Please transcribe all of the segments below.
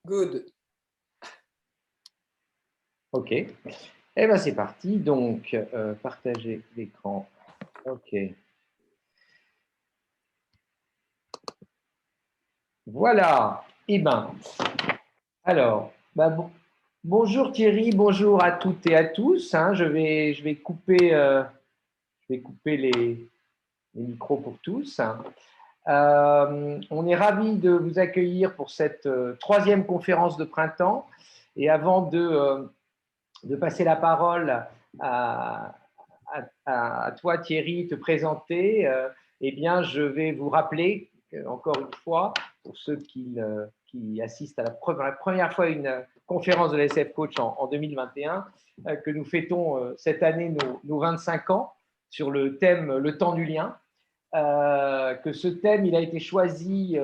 Good. OK. Eh bien, c'est parti. Donc, partager l'écran. OK. Voilà. Eh bien, alors, bonjour Thierry, bonjour à toutes et à tous, hein. Je vais couper les micros pour tous. On est ravis de vous accueillir pour cette troisième conférence de printemps. Et avant de passer la parole à, à toi, Thierry, te présenter, eh bien, je vais vous rappeler, encore une fois, pour ceux qui assistent à la première fois à une conférence de la SF Coach en 2021, que nous fêtons cette année nos 25 ans sur le thème Le temps du lien. Que ce thème il a été choisi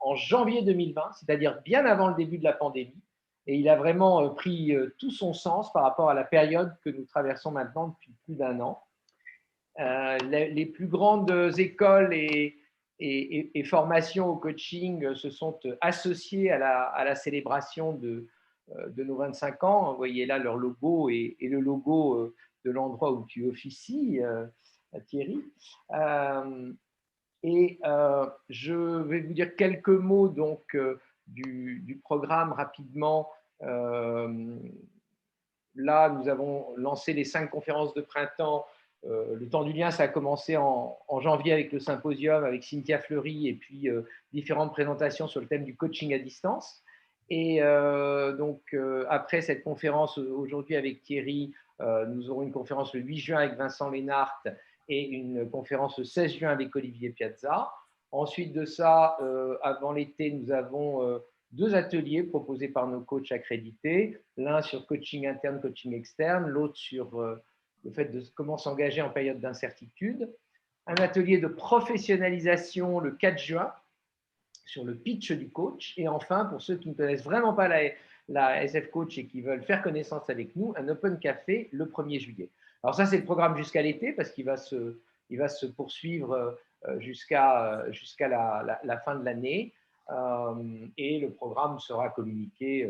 en janvier 2020, c'est-à-dire bien avant le début de la pandémie, et il a vraiment pris tout son sens par rapport à la période que nous traversons maintenant depuis plus d'un an. Les plus grandes écoles et formations au coaching se sont associées à la célébration de nos 25 ans. Vous voyez là leur logo et le logo de l'endroit où tu officies, Thierry. Je vais vous dire quelques mots donc du programme rapidement. Là, nous avons lancé les 5 conférences de printemps. Le temps du lien, ça a commencé en janvier avec le symposium, avec Cynthia Fleury, et puis différentes présentations sur le thème du coaching à distance. Et après cette conférence aujourd'hui avec Thierry, nous aurons une conférence le 8 juin avec Vincent Lénart et une conférence le 16 juin avec Olivier Piazza. Ensuite de ça, avant l'été, nous avons 2 ateliers proposés par nos coachs accrédités, l'un sur coaching interne, coaching externe, l'autre sur le fait de comment s'engager en période d'incertitude. Un atelier de professionnalisation le 4 juin sur le pitch du coach. Et enfin, pour ceux qui ne connaissent vraiment pas la SF Coach et qui veulent faire connaissance avec nous, un Open Café le 1er juillet. Alors ça, c'est le programme jusqu'à l'été parce qu'il va se poursuivre jusqu'à la fin de l'année. Et le programme sera communiqué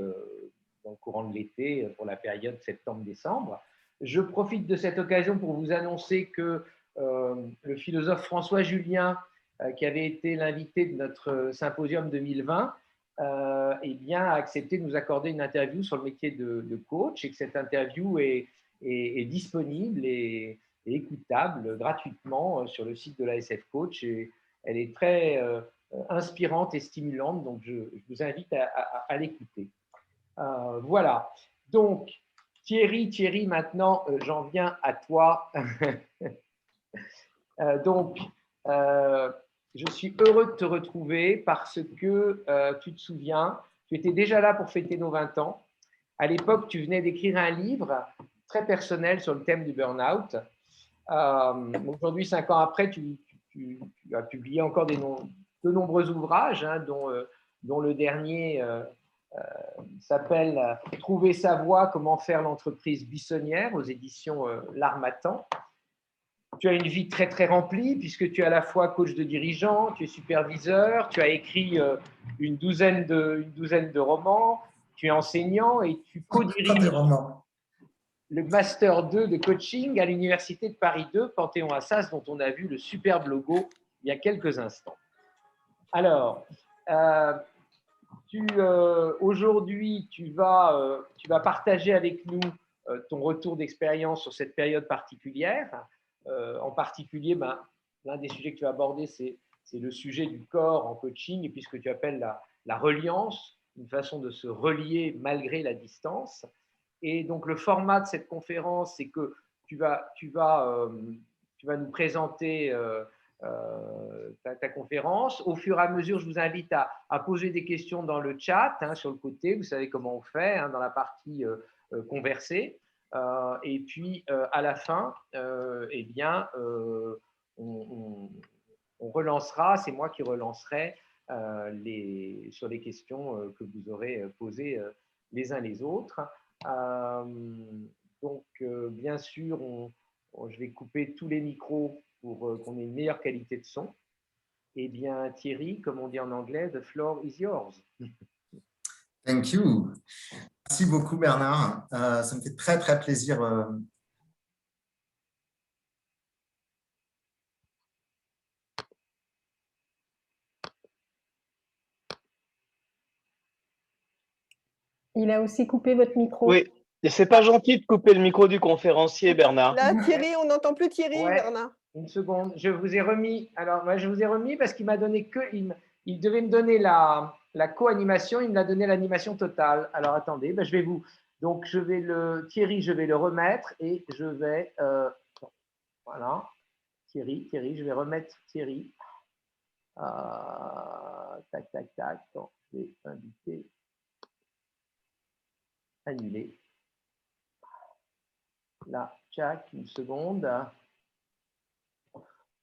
dans le courant de l'été pour la période septembre-décembre. Je profite de cette occasion pour vous annoncer que le philosophe François Julien, qui avait été l'invité de notre symposium 2020, eh bien, a accepté de nous accorder une interview sur le métier de coach, et que cette interview est disponible et écoutable gratuitement sur le site de la SF Coach. Et elle est très inspirante et stimulante, donc je vous invite à l'écouter. Voilà. Donc, Thierry, maintenant, j'en viens à toi. Donc, je suis heureux de te retrouver parce que tu te souviens, tu étais déjà là pour fêter nos 20 ans. À l'époque, tu venais d'écrire un livre très personnel sur le thème du burn-out. Aujourd'hui, 5 ans après, tu as publié encore de nombreux ouvrages, hein, dont le dernier s'appelle « Trouver sa voie, comment faire l'entreprise buissonnière » aux éditions L'Harmattan. Tu as une vie très, très remplie puisque tu es à la fois coach de dirigeants, tu es superviseur, tu as écrit une douzaine de romans, tu es enseignant et tu Pas des co-diriges romans. le Master 2 de coaching à l'Université de Paris 2, Panthéon-Assas, dont on a vu le superbe logo il y a quelques instants. Alors, aujourd'hui, tu vas partager avec nous ton retour d'expérience sur cette période particulière. En particulier, l'un des sujets que tu as abordé, c'est le sujet du corps en coaching, et puis ce que tu appelles la reliance, une façon de se relier malgré la distance. Et donc, le format de cette conférence, c'est que tu vas nous présenter ta conférence. Au fur et à mesure, je vous invite à poser des questions dans le chat, hein, sur le côté. Vous savez comment on fait, hein, dans la partie converser. Et puis, à la fin, eh bien, on relancera, c'est moi qui relancerai sur les questions que vous aurez posées les uns les autres. Bien sûr, je vais couper tous les micros pour qu'on ait une meilleure qualité de son. Eh bien, Thierry, comme on dit en anglais, the floor is yours. Thank you. Merci beaucoup, Bernard. Ça me fait très, très plaisir. Il a aussi coupé votre micro. Oui, et c'est pas gentil de couper le micro du conférencier, Bernard. Là, Thierry, on n'entend plus Thierry, Ouais. Bernard. Une seconde, je vous ai remis. Alors, moi, je vous ai remis parce qu'il m'a donné que. Il devait me donner la co-animation, il me l'a donné l'animation totale. Alors, attendez, ben, je vais vous. Donc, Thierry, je vais le remettre et je vais. Voilà. Thierry, je vais remettre Thierry. Tac, tac, tac. Donc, je vais inviter. Annuler. Là, tchac, une seconde.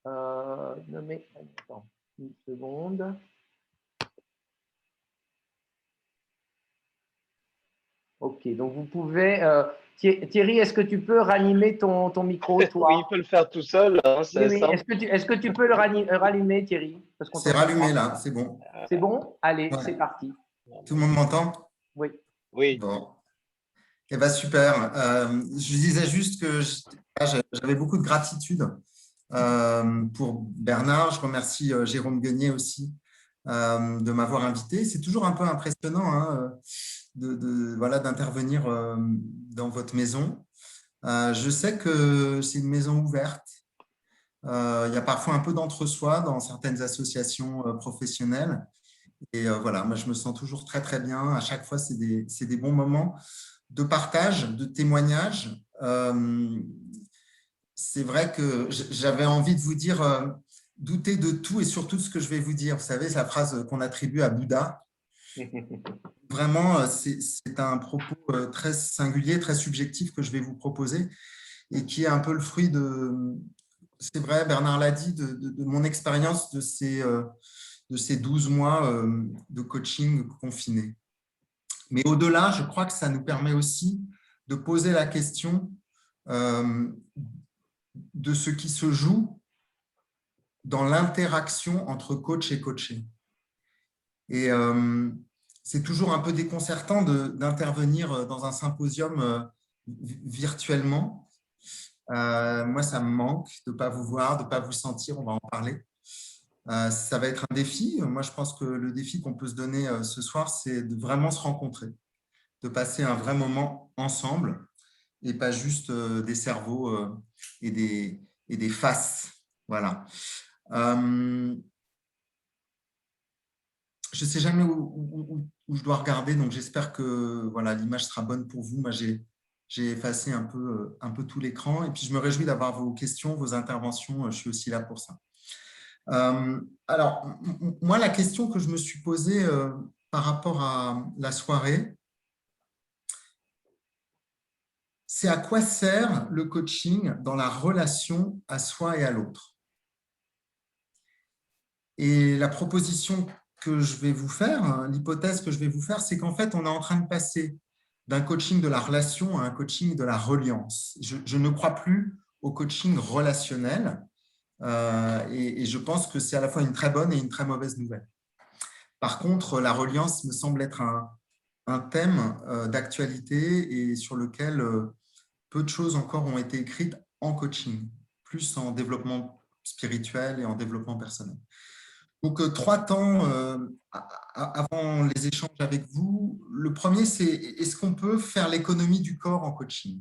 Nommer. Attends, une seconde. Ok, donc vous pouvez. Thierry, est-ce que tu peux ranimer ton micro, toi? Oui, il peut le faire tout seul. Hein, Oui, oui. Est-ce que tu peux le rallumer, Thierry? C'est rallumé là, c'est bon. C'est bon? Allez, Ouais. c'est parti. Tout le monde m'entend? Oui. Oui. Bon. Eh bien, super. Je disais juste que j'avais beaucoup de gratitude pour Bernard. Je remercie Jérôme Guenier aussi de m'avoir invité. C'est toujours un peu impressionnant hein, voilà, d'intervenir dans votre maison. Je sais que c'est une maison ouverte. Il y a parfois un peu d'entre-soi dans certaines associations professionnelles. Et voilà, moi, je me sens toujours très, très bien. À chaque fois, c'est des bons moments de partage, de témoignage. C'est vrai que j'avais envie de vous dire doutez de tout et surtout de ce que je vais vous dire. Vous savez, c'est la phrase qu'on attribue à Bouddha. Vraiment, c'est un propos très singulier, très subjectif que je vais vous proposer et qui est un peu le fruit de, c'est vrai, Bernard l'a dit, de mon expérience de ces 12 mois de coaching confiné. Mais au-delà, je crois que ça nous permet aussi de poser la question de ce qui se joue dans l'interaction entre coach et coaché. Et c'est toujours un peu déconcertant d'intervenir dans un symposium virtuellement. Moi, ça me manque de ne pas vous voir, de ne pas vous sentir, on va en parler. Ça va être un défi. Moi, je pense que le défi qu'on peut se donner ce soir, c'est de vraiment se rencontrer, de passer un vrai moment ensemble et pas juste des cerveaux et des faces. Voilà. Je ne sais jamais où je dois regarder, donc j'espère que voilà, l'image sera bonne pour vous. Moi, j'ai effacé un peu tout l'écran et puis je me réjouis d'avoir vos questions, vos interventions. Je suis aussi là pour ça. Alors, moi, la question que je me suis posée par rapport à la soirée, c'est à quoi sert le coaching dans la relation à soi et à l'autre? Et la proposition que je vais vous faire, l'hypothèse que je vais vous faire, c'est qu'en fait, on est en train de passer d'un coaching de la relation à un coaching de la reliance. Je ne crois plus au coaching relationnel et je pense que c'est à la fois une très bonne et une très mauvaise nouvelle. Par contre, la reliance me semble être un thème d'actualité et sur lequel peu de choses encore ont été écrites en coaching, plus en développement spirituel et en développement personnel. Donc, 3 temps avant les échanges avec vous. Le premier, c'est est-ce qu'on peut faire l'économie du corps en coaching?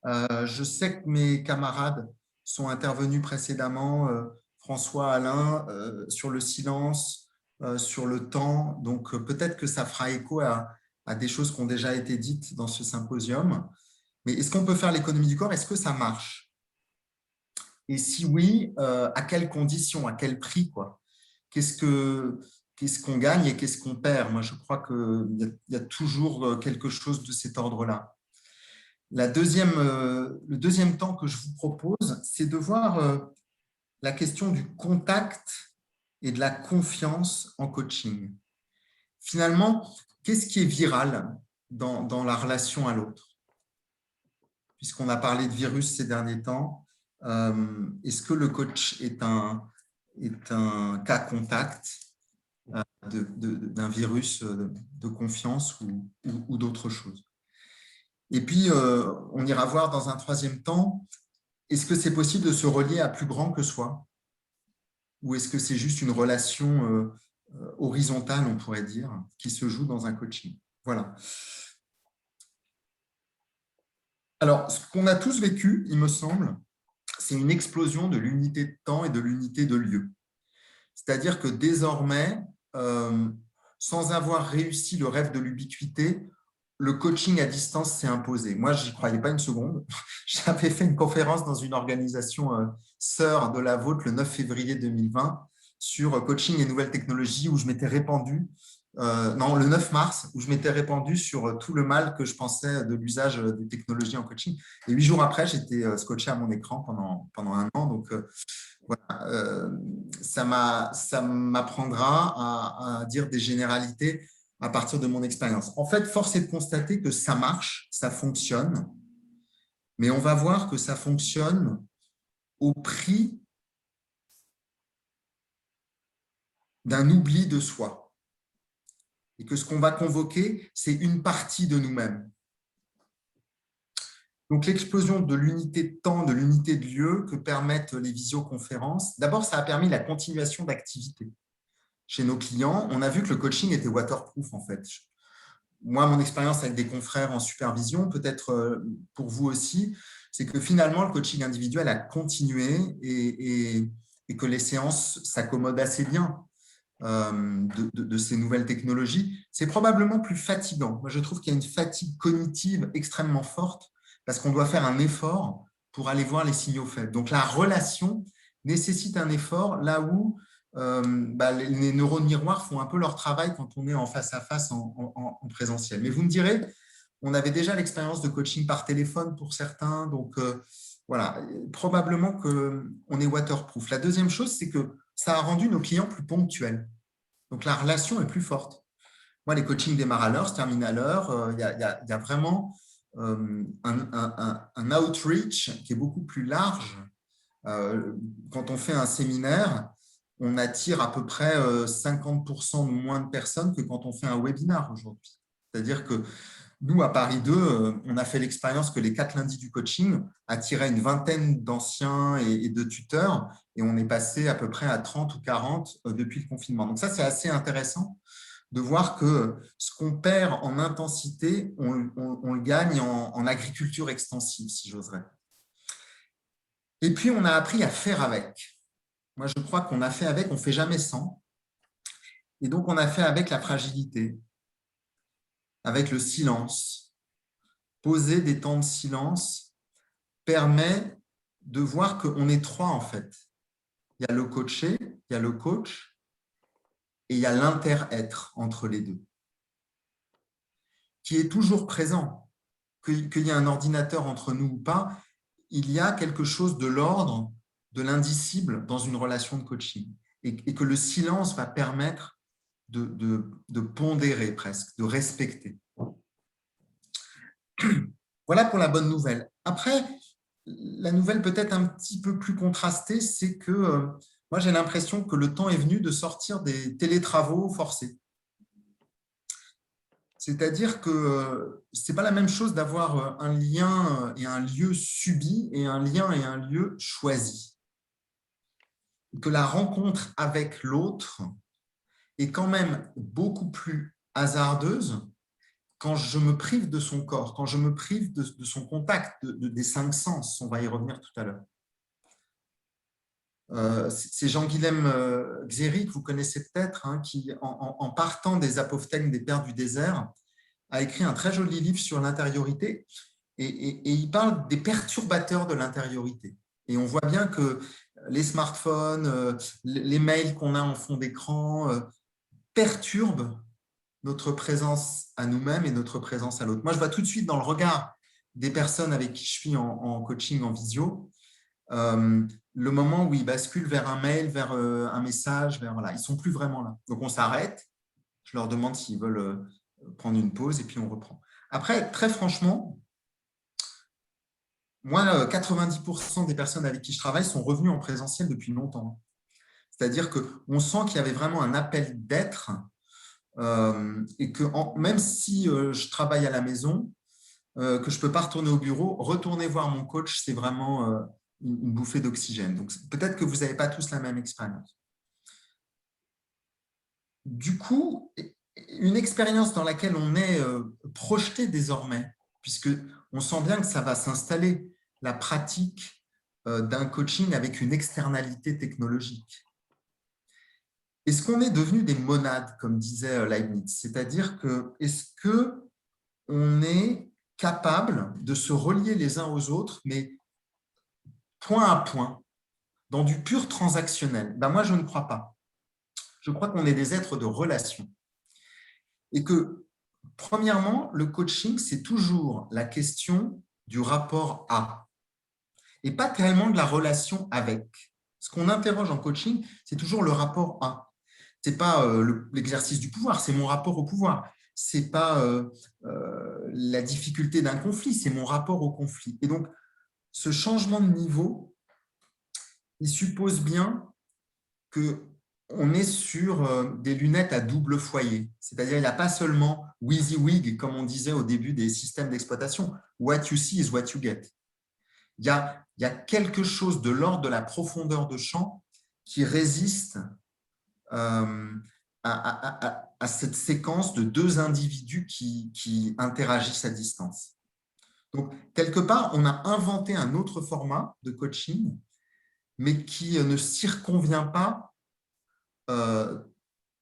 Je sais que mes camarades sont intervenus précédemment, François, Alain, sur le silence, sur le temps. Donc, peut-être que ça fera écho à des choses qui ont déjà été dites dans ce symposium. Mais est-ce qu'on peut faire l'économie du corps? Est-ce que ça marche? Et si oui, à quelles conditions? À quel prix, quoi? Qu'est-ce qu'on gagne et qu'est-ce qu'on perd? Moi, je crois qu'il y a toujours quelque chose de cet ordre-là. Le deuxième temps que je vous propose, c'est de voir la question du contact et de la confiance en coaching. Finalement, qu'est-ce qui est viral dans la relation à l'autre? Puisqu'on a parlé de virus ces derniers temps, est-ce que le coach est un cas contact d'un virus de confiance ou d'autres choses. Et puis, on ira voir dans un troisième temps, est-ce que c'est possible de se relier à plus grand que soi? Ou est-ce que c'est juste une relation horizontale, on pourrait dire, qui se joue dans un coaching? Voilà. Alors, ce qu'on a tous vécu, il me semble, c'est une explosion de l'unité de temps et de l'unité de lieu. C'est-à-dire que désormais, sans avoir réussi le rêve de l'ubiquité, le coaching à distance s'est imposé. Moi, je n'y croyais pas une seconde. J'avais fait une conférence dans une organisation sœur de la vôtre le 9 février 2020 sur coaching et nouvelles technologies où je m'étais répandu, le 9 mars, où je m'étais répandu sur tout le mal que je pensais de l'usage des technologies en coaching. Et 8 jours après, j'étais scotché à mon écran pendant un an. Donc, voilà, ça m'apprendra à dire des généralités à partir de mon expérience. En fait, force est de constater que ça marche, ça fonctionne, mais on va voir que ça fonctionne au prix d'un oubli de soi. Et que ce qu'on va convoquer, c'est une partie de nous-mêmes. Donc, l'explosion de l'unité de temps, de l'unité de lieu que permettent les visioconférences, d'abord, ça a permis la continuation d'activité. Chez nos clients, on a vu que le coaching était waterproof, en fait. Moi, mon expérience avec des confrères en supervision, peut-être pour vous aussi, c'est que finalement, le coaching individuel a continué et que les séances s'accommodent assez bien de ces nouvelles technologies. C'est probablement plus fatigant. Moi, je trouve qu'il y a une fatigue cognitive extrêmement forte parce qu'on doit faire un effort pour aller voir les signaux faibles. Donc, la relation nécessite un effort là où les neurones miroirs font un peu leur travail quand on est en face à face en présentiel. Mais vous me direz, on avait déjà l'expérience de coaching par téléphone pour certains, donc voilà, probablement qu'on est waterproof. La deuxième chose, c'est que ça a rendu nos clients plus ponctuels. Donc la relation est plus forte. Moi, les coachings démarrent à l'heure, se terminent à l'heure. Il y a vraiment un outreach qui est beaucoup plus large. Quand on fait un séminaire, on attire à peu près 50% moins de personnes que quand on fait un webinar aujourd'hui. C'est-à-dire que nous, à Paris 2, on a fait l'expérience que les 4 lundis du coaching attiraient une vingtaine d'anciens et de tuteurs, et on est passé à peu près à 30 ou 40 depuis le confinement. Donc ça, c'est assez intéressant de voir que ce qu'on perd en intensité, on le gagne en agriculture extensive, si j'oserais. Et puis, on a appris à faire avec. Moi, je crois qu'on a fait avec, on ne fait jamais sans. Et donc, on a fait avec la fragilité, avec le silence. Poser des temps de silence permet de voir qu'on est 3, en fait. Il y a le coaché, il y a le coach et il y a l'inter-être entre les deux, qui est toujours présent. Qu'il y ait un ordinateur entre nous ou pas, il y a quelque chose de l'ordre de l'indicible dans une relation de coaching et que le silence va permettre de pondérer presque, de respecter. Voilà pour la bonne nouvelle. Après, la nouvelle peut-être un petit peu plus contrastée, c'est que moi j'ai l'impression que le temps est venu de sortir des télétravaux forcés. C'est-à-dire que ce n'est pas la même chose d'avoir un lien et un lieu subi et un lien et un lieu choisi. Que la rencontre avec l'autre est quand même beaucoup plus hasardeuse quand je me prive de son corps, quand je me prive de son contact, des 5 sens. On va y revenir tout à l'heure. C'est Jean-Guilhem Xéry, que vous connaissez peut-être, hein, qui, en partant des apophthegmes des pères du désert, a écrit un très joli livre sur l'intériorité et il parle des perturbateurs de l'intériorité. Et on voit bien que les smartphones, les mails qu'on a en fond d'écran perturbent notre présence à nous-mêmes et notre présence à l'autre. Moi, je vois tout de suite dans le regard des personnes avec qui je suis en coaching, en visio, le moment où ils basculent vers un mail, vers un message, voilà, ils ne sont plus vraiment là. Donc, on s'arrête, je leur demande s'ils veulent prendre une pause et puis on reprend. Après, très franchement, moi, 90% des personnes avec qui je travaille sont revenues en présentiel depuis longtemps. C'est-à-dire qu'on sent qu'il y avait vraiment un appel d'être et que même si je travaille à la maison, que je ne peux pas retourner au bureau, retourner voir mon coach, c'est vraiment une bouffée d'oxygène. Donc, peut-être que vous n'avez pas tous la même expérience. Du coup, une expérience dans laquelle on est projeté désormais, puisqu'on sent bien que ça va s'installer, la pratique d'un coaching avec une externalité technologique. Est-ce qu'on est devenu des monades, comme disait Leibniz? C'est-à-dire que est-ce qu'on est capable de se relier les uns aux autres, mais point à point, dans du pur transactionnel? Ben moi, je ne crois pas. Je crois qu'on est des êtres de relation. Et que, premièrement, le coaching, c'est toujours la question du rapport à, et pas tellement de la relation avec. Ce qu'on interroge en coaching, c'est toujours le rapport à. Ce n'est pas l'exercice du pouvoir, c'est mon rapport au pouvoir. Ce n'est pas la difficulté d'un conflit, c'est mon rapport au conflit. Et donc, ce changement de niveau, il suppose bien qu'on est sur des lunettes à double foyer. C'est-à-dire, il n'y a pas seulement WYSIWYG, comme on disait au début des systèmes d'exploitation. What you see is what you get. Il y a quelque chose de l'ordre de la profondeur de champ qui résiste à cette séquence de deux individus qui interagissent à distance. Donc, quelque part, on a inventé un autre format de coaching, mais qui ne circonvient pas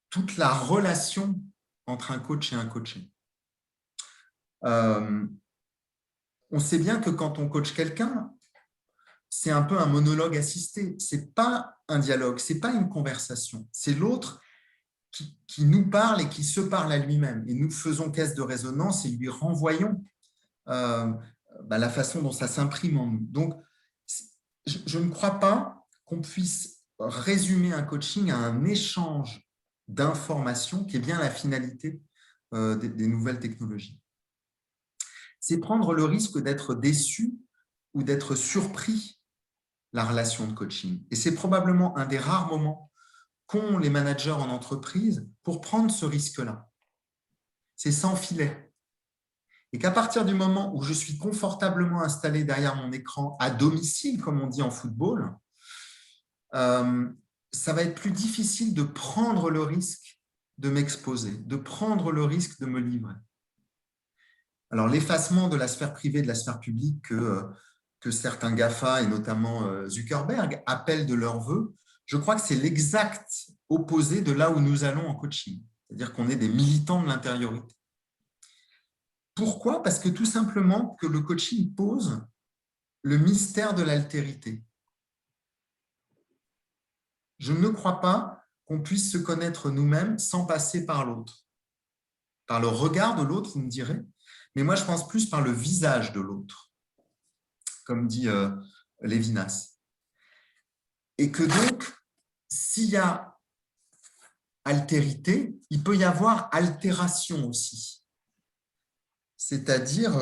toute la relation entre un coach et un coaché. On sait bien que quand on coach quelqu'un, c'est un peu un monologue assisté. Ce n'est pas un dialogue, ce n'est pas une conversation. C'est l'autre qui nous parle et qui se parle à lui-même. Et nous faisons caisse de résonance et lui renvoyons la façon dont ça s'imprime en nous. Donc, je ne crois pas qu'on puisse résumer un coaching à un échange d'informations qui est bien la finalité des nouvelles technologies. C'est prendre le risque d'être déçu ou d'être surpris, la relation de coaching. Et c'est probablement un des rares moments qu'ont les managers en entreprise pour prendre ce risque-là. C'est sans filet. Et qu'à partir du moment où je suis confortablement installé derrière mon écran à domicile, comme on dit en football, ça va être plus difficile de prendre le risque de m'exposer, de prendre le risque de me livrer. Alors, l'effacement de la sphère privée, de la sphère publique que certains GAFA, et notamment Zuckerberg, appellent de leur vœu, je crois que c'est l'exact opposé de là où nous allons en coaching. C'est-à-dire qu'on est des militants de l'intériorité. Pourquoi? Parce que tout simplement que le coaching pose le mystère de l'altérité. Je ne crois pas qu'on puisse se connaître nous-mêmes sans passer par l'autre. Par le regard de l'autre, vous me direz, mais moi je pense plus par le visage de l'autre, comme dit Lévinas. Et que donc, s'il y a altérité, il peut y avoir altération aussi. C'est-à-dire,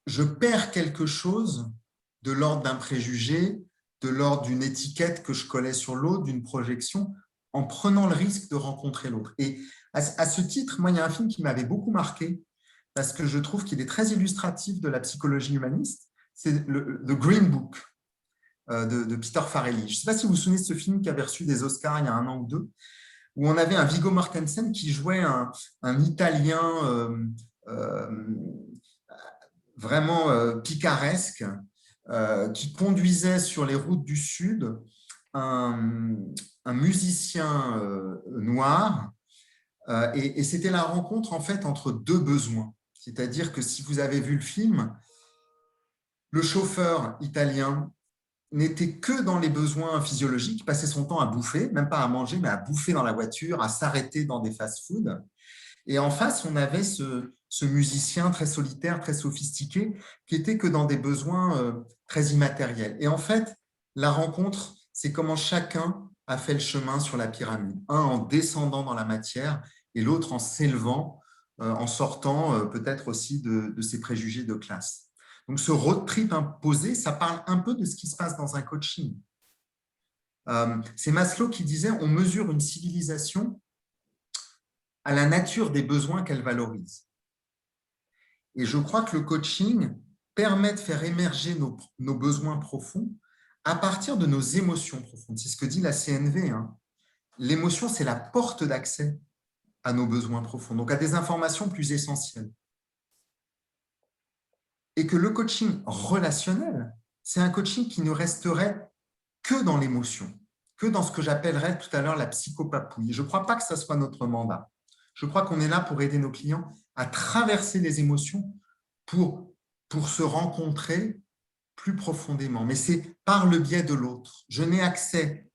je perds quelque chose de l'ordre d'un préjugé, de l'ordre d'une étiquette que je collais sur l'autre, d'une projection, en prenant le risque de rencontrer l'autre. Et à ce titre, moi, il y a un film qui m'avait beaucoup marqué, parce que je trouve qu'il est très illustratif de la psychologie humaniste, c'est The Green Book de Peter Farrelly. Je ne sais pas si vous vous souvenez de ce film qui avait reçu des Oscars il y a 1 an ou 2, où on avait un Viggo Mortensen qui jouait un Italien vraiment picaresque, qui conduisait sur les routes du Sud un musicien noir, et c'était la rencontre en fait entre deux besoins. C'est-à-dire que si vous avez vu le film, le chauffeur italien n'était que dans les besoins physiologiques, il passait son temps à bouffer, même pas à manger, mais à bouffer dans la voiture, à s'arrêter dans des fast-foods. Et en face, on avait ce musicien très solitaire, très sophistiqué, qui était que dans des besoins très immatériels. Et en fait, la rencontre, c'est comment chacun a fait le chemin sur la pyramide. Un en descendant dans la matière et l'autre en s'élevant, en sortant peut-être aussi de ses préjugés de classe. Donc, ce road trip imposé, ça parle un peu de ce qui se passe dans un coaching. C'est Maslow qui disait « On mesure une civilisation à la nature des besoins qu'elle valorise ». Et je crois que le coaching permet de faire émerger nos besoins profonds à partir de nos émotions profondes. C'est ce que dit la CNV. Hein. L'émotion, c'est la porte d'accès à nos besoins profonds, donc à des informations plus essentielles. Et que le coaching relationnel, c'est un coaching qui ne resterait que dans l'émotion, que dans ce que j'appellerais tout à l'heure la psychopapouille. Je ne crois pas que ça soit notre mandat. Je crois qu'on est là pour aider nos clients à traverser les émotions pour se rencontrer plus profondément. Mais c'est par le biais de l'autre. Je n'ai accès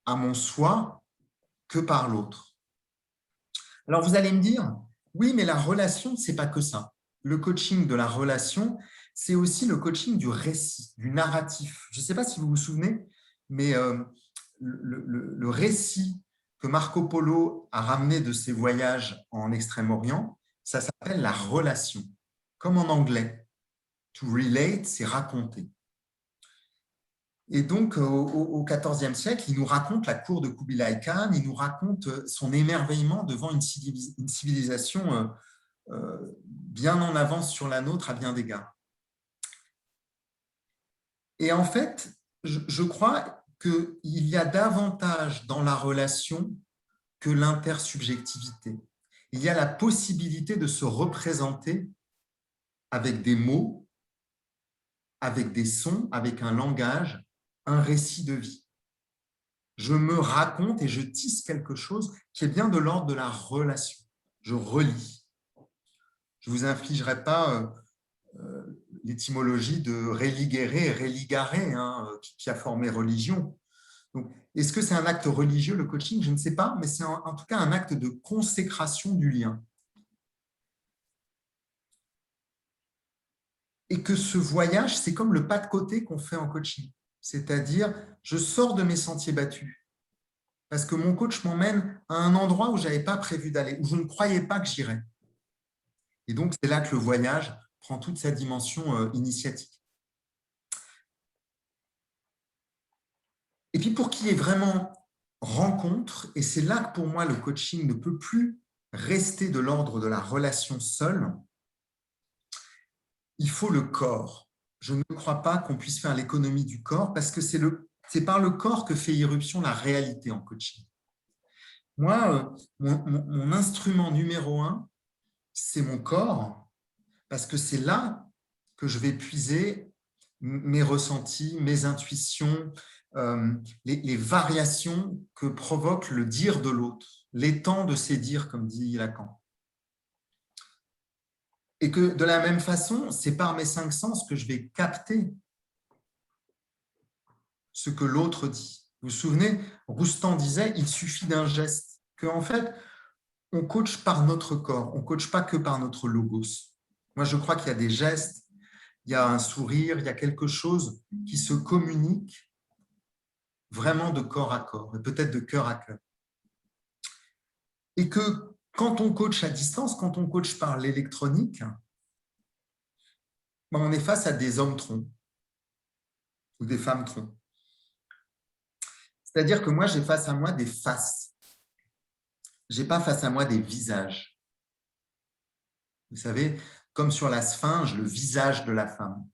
à mon soi que par l'autre. Alors, vous allez me dire, oui, mais la relation, ce n'est pas que ça. Le coaching de la relation, c'est aussi le coaching du récit, du narratif. Je ne sais pas si vous vous souvenez, mais le récit que Marco Polo a ramené de ses voyages en Extrême-Orient, ça s'appelle la relation, comme en anglais. To relate, c'est raconter. Et donc, au XIVe siècle, il nous raconte la cour de Kubilai Khan, il nous raconte son émerveillement devant une civilisation bien en avance sur la nôtre à bien d'égards. Et en fait, je crois qu'il y a davantage dans la relation que l'intersubjectivité. Il y a la possibilité de se représenter avec des mots, avec des sons, avec un langage, un récit de vie. Je me raconte et je tisse quelque chose qui est bien de l'ordre de la relation. Je relis. Je ne vous infligerai pas l'étymologie de religere et religare, hein, qui a formé religion. Donc, est-ce que c'est un acte religieux, le coaching? Je ne sais pas, mais c'est en tout cas un acte de consécration du lien. Et que ce voyage, c'est comme le pas de côté qu'on fait en coaching. C'est-à-dire, je sors de mes sentiers battus parce que mon coach m'emmène à un endroit où je n'avais pas prévu d'aller, où je ne croyais pas que j'irais. Et donc, c'est là que le voyage prend toute sa dimension initiatique. Et puis, pour qu'il y ait vraiment rencontre, et c'est là que pour moi, le coaching ne peut plus rester de l'ordre de la relation seule, il faut le corps. Je ne crois pas qu'on puisse faire l'économie du corps parce que c'est par le corps que fait irruption la réalité en coaching. Moi, mon instrument numéro 1, c'est mon corps parce que c'est là que je vais puiser mes ressentis, mes intuitions, les variations que provoque le dire de l'autre, l'étang de ses dires, comme dit Lacan. Et que de la même façon, c'est par mes 5 sens que je vais capter ce que l'autre dit. Vous vous souvenez, Roustan disait, il suffit d'un geste. Qu'en fait, on coach par notre corps, on ne coach pas que par notre logos. Moi, je crois qu'il y a des gestes, il y a un sourire, il y a quelque chose qui se communique vraiment de corps à corps, et peut-être de cœur à cœur. Et que quand on coach à distance, quand on coach par l'électronique, on est face à des hommes troncs ou des femmes troncs. C'est-à-dire que moi, j'ai face à moi des faces. Je n'ai pas face à moi des visages. Vous savez, comme sur la sphinge, le visage de la femme.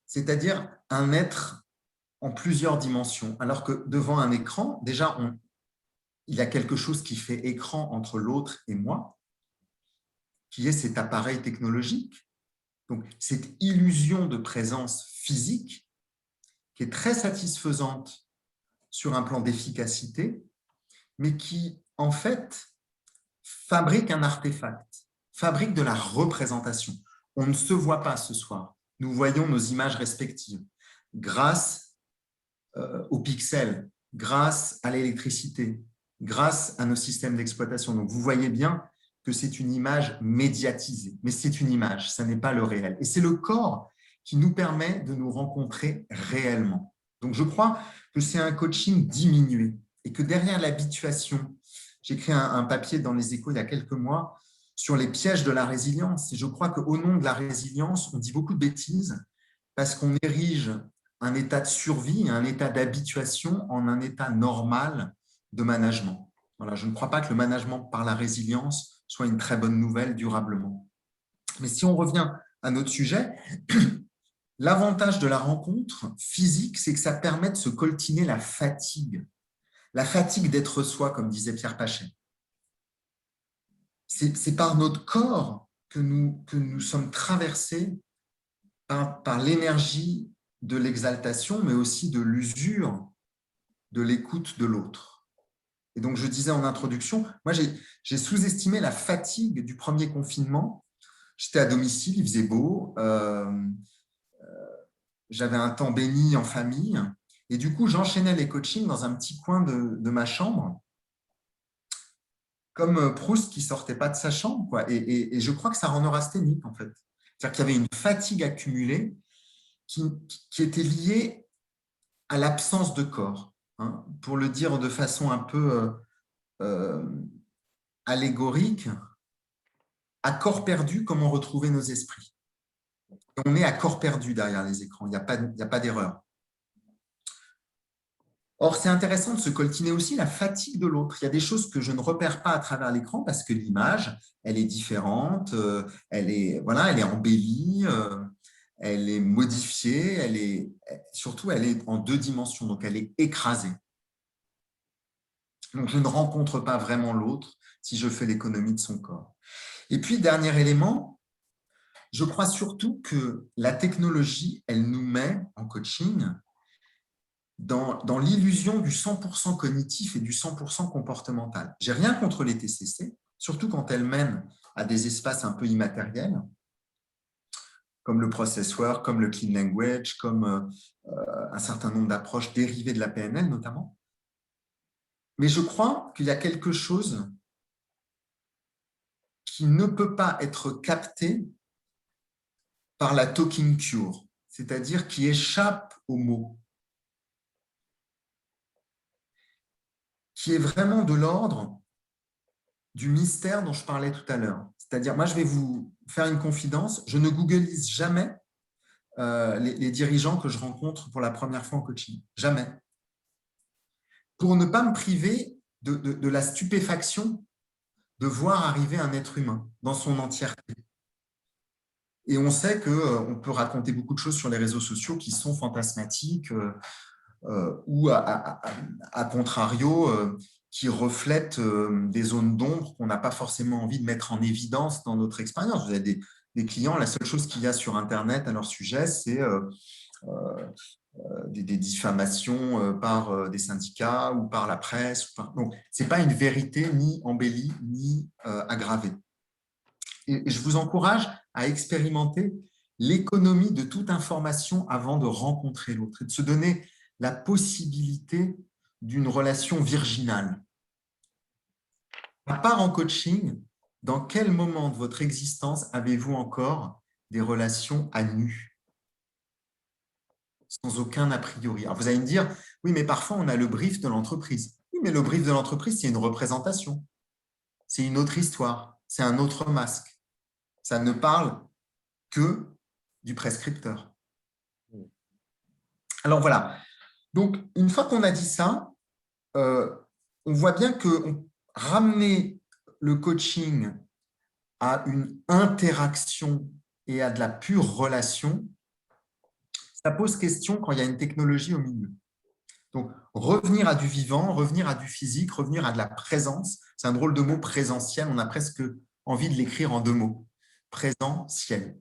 C'est-à-dire un être en plusieurs dimensions. Alors que devant un écran, déjà, il y a quelque chose qui fait écran entre l'autre et moi, qui est cet appareil technologique. Donc, cette illusion de présence physique qui est très satisfaisante sur un plan d'efficacité, mais qui, en fait, fabrique un artefact, fabrique de la représentation. On ne se voit pas ce soir. Nous voyons nos images respectives grâce aux pixels, grâce à l'électricité, grâce à nos systèmes d'exploitation. Donc, vous voyez bien que c'est une image médiatisée, mais c'est une image, ça n'est pas le réel. Et c'est le corps qui nous permet de nous rencontrer réellement. Donc, je crois que c'est un coaching diminué et que derrière l'habituation, j'ai écrit un papier dans Les Échos il y a quelques mois sur les pièges de la résilience. Et je crois qu'au nom de la résilience, on dit beaucoup de bêtises parce qu'on érige un état de survie, un état d'habituation en un état normal de management. Voilà, je ne crois pas que le management par la résilience soit une très bonne nouvelle durablement. Mais si on revient à notre sujet, l'avantage de la rencontre physique, c'est que ça permet de se coltiner la fatigue d'être soi, comme disait Pierre Pachet. C'est par notre corps que nous sommes traversés par l'énergie de l'exaltation, mais aussi de l'usure de l'écoute de l'autre. Et donc, je disais en introduction, moi, j'ai sous-estimé la fatigue du premier confinement. J'étais à domicile, il faisait beau, j'avais un temps béni en famille, et du coup, j'enchaînais les coachings dans un petit coin de ma chambre, comme Proust qui ne sortait pas de sa chambre, quoi. Et je crois que ça rend neurasthénique, en fait. C'est-à-dire qu'il y avait une fatigue accumulée qui était liée à l'absence de corps. Hein. Pour le dire de façon un peu allégorique, à corps perdu, comment retrouver nos esprits? On est à corps perdu derrière les écrans, il n'y a pas d'erreur. Or, c'est intéressant de se coltiner aussi la fatigue de l'autre. Il y a des choses que je ne repère pas à travers l'écran parce que l'image, elle est différente, elle est embellie, elle est modifiée, surtout, elle est en 2 dimensions, donc elle est écrasée. Donc, je ne rencontre pas vraiment l'autre si je fais l'économie de son corps. Et puis, dernier élément, je crois surtout que la technologie, elle nous met en coaching dans l'illusion du 100% cognitif et du 100% comportemental. J'ai rien contre les TCC, surtout quand elles mènent à des espaces un peu immatériels, comme le process work, comme le clean language, comme un certain nombre d'approches dérivées de la PNL notamment. Mais je crois qu'il y a quelque chose qui ne peut pas être capté par la talking cure, c'est-à-dire qui échappe aux mots, qui est vraiment de l'ordre du mystère dont je parlais tout à l'heure. C'est-à-dire, moi, je vais vous faire une confidence, je ne googlise jamais les dirigeants que je rencontre pour la première fois en coaching. Jamais. Pour ne pas me priver de la stupéfaction de voir arriver un être humain dans son entièreté. Et on sait qu'on peut raconter beaucoup de choses sur les réseaux sociaux qui sont fantasmatiques ou, à contrario, qui reflètent des zones d'ombre qu'on n'a pas forcément envie de mettre en évidence dans notre expérience. Vous avez des clients, la seule chose qu'il y a sur Internet à leur sujet, c'est des diffamations par des syndicats ou par la presse. Donc, ce n'est pas une vérité ni embellie ni aggravée. Et je vous encourage à expérimenter l'économie de toute information avant de rencontrer l'autre et de se donner la possibilité d'une relation virginale. À part en coaching, dans quel moment de votre existence avez-vous encore des relations à nu, sans aucun a priori? Alors vous allez me dire, oui, mais parfois on a le brief de l'entreprise. Oui, mais le brief de l'entreprise, c'est une représentation. C'est une autre histoire. C'est un autre masque. Ça ne parle que du prescripteur. Alors voilà. Donc, une fois qu'on a dit ça, on voit bien que ramener le coaching à une interaction et à de la pure relation, ça pose question quand il y a une technologie au milieu. Donc, revenir à du vivant, revenir à du physique, revenir à de la présence, c'est un drôle de mot présentiel, on a presque envie de l'écrire en 2 mots. Présentiel.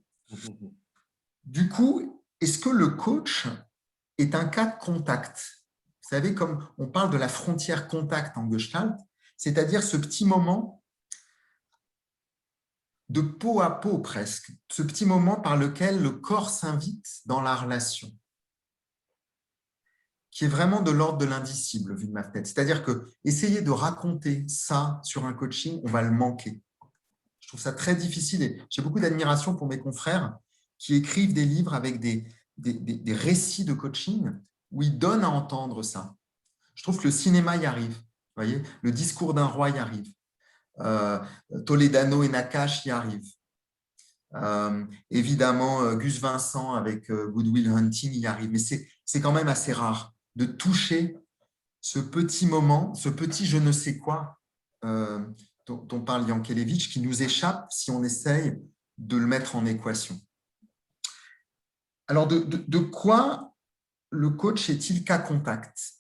Du coup, est-ce que le coach est un cas de contact? Vous savez, comme on parle de la frontière contact en Gestalt, c'est-à-dire ce petit moment de peau à peau presque, ce petit moment par lequel le corps s'invite dans la relation, qui est vraiment de l'ordre de l'indicible, vu de ma tête. C'est-à-dire que essayer de raconter ça sur un coaching, on va le manquer. Je trouve ça très difficile et j'ai beaucoup d'admiration pour mes confrères qui écrivent des livres avec des récits de coaching où ils donnent à entendre ça. Je trouve que le cinéma y arrive. Voyez, le discours d'un roi y arrive. Toledano et Nakash y arrivent. Évidemment, Gus Vincent avec Good Will Hunting y arrive. Mais c'est quand même assez rare de toucher ce petit moment, ce petit je ne sais quoi dont parle Yankelevitch, qui nous échappe si on essaye de le mettre en équation. Alors, de quoi le coach est-il cas contact?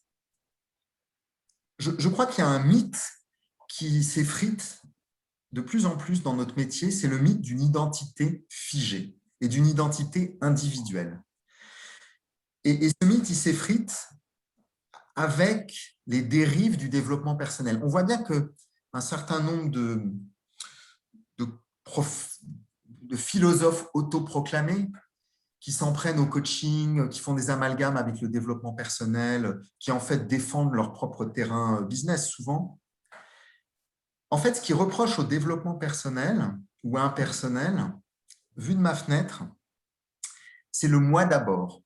Je crois qu'il y a un mythe qui s'effrite de plus en plus dans notre métier, c'est le mythe d'une identité figée et d'une identité individuelle. Et ce mythe, il s'effrite avec les dérives du développement personnel. On voit bien qu'un certain nombre de philosophes autoproclamés qui s'en prennent au coaching, qui font des amalgames avec le développement personnel, qui en fait défendent leur propre terrain business souvent. En fait, ce qu'ils reprochent au développement personnel ou impersonnel, vu de ma fenêtre, c'est le moi d'abord.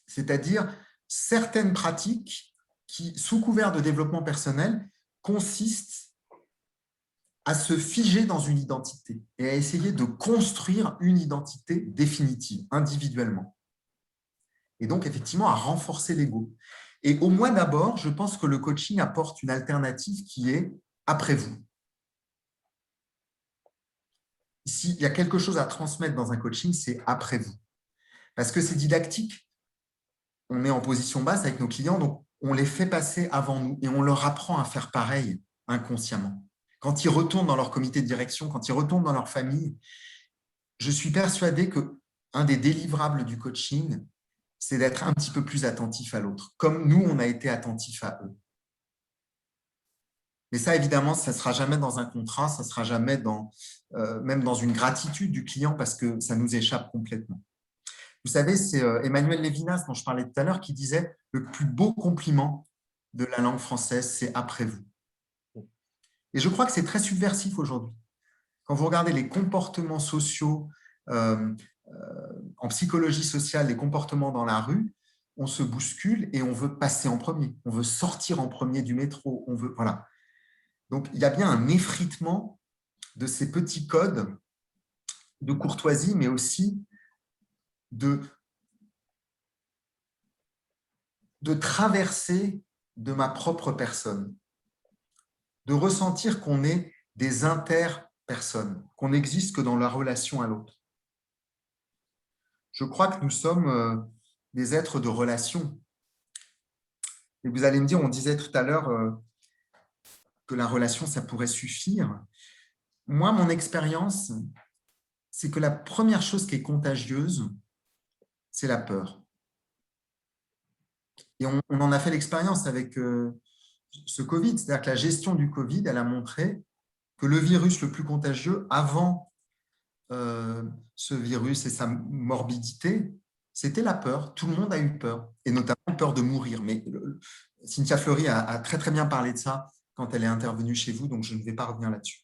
C'est-à-dire certaines pratiques qui, sous couvert de développement personnel, consistent à se figer dans une identité et à essayer de construire une identité définitive, individuellement. Et donc, effectivement, à renforcer l'ego. Et au moi d'abord, je pense que le coaching apporte une alternative qui est après vous. S'il y a quelque chose à transmettre dans un coaching, c'est après vous. Parce que c'est didactique. On est en position basse avec nos clients, donc on les fait passer avant nous et on leur apprend à faire pareil inconsciemment. Quand ils retournent dans leur comité de direction, quand ils retournent dans leur famille, je suis persuadé qu'un des délivrables du coaching, c'est d'être un petit peu plus attentif à l'autre, comme nous, on a été attentifs à eux. Mais ça, évidemment, ça ne sera jamais dans un contrat, ça ne sera jamais même dans une gratitude du client parce que ça nous échappe complètement. Vous savez, c'est Emmanuel Lévinas, dont je parlais tout à l'heure, qui disait « Le plus beau compliment de la langue française, c'est « après vous ». Et je crois que c'est très subversif aujourd'hui. Quand vous regardez les comportements sociaux, en psychologie sociale, les comportements dans la rue, on se bouscule et on veut passer en premier. On veut sortir en premier du métro. Voilà. Donc, il y a bien un effritement de ces petits codes de courtoisie, mais aussi de traverser de ma propre personne, de ressentir qu'on est des interpersonnes, qu'on n'existe que dans la relation à l'autre. Je crois que nous sommes des êtres de relation. Et vous allez me dire, on disait tout à l'heure que la relation, ça pourrait suffire. Moi, mon expérience, c'est que la première chose qui est contagieuse, c'est la peur. Et on en a fait l'expérience avec ce Covid. C'est-à-dire que la gestion du Covid, elle a montré que le virus le plus contagieux, avant ce virus et sa morbidité, c'était la peur. Tout le monde a eu peur, et notamment peur de mourir. Mais Cynthia Fleury a très, très bien parlé de ça quand elle est intervenue chez vous, donc je ne vais pas revenir là-dessus.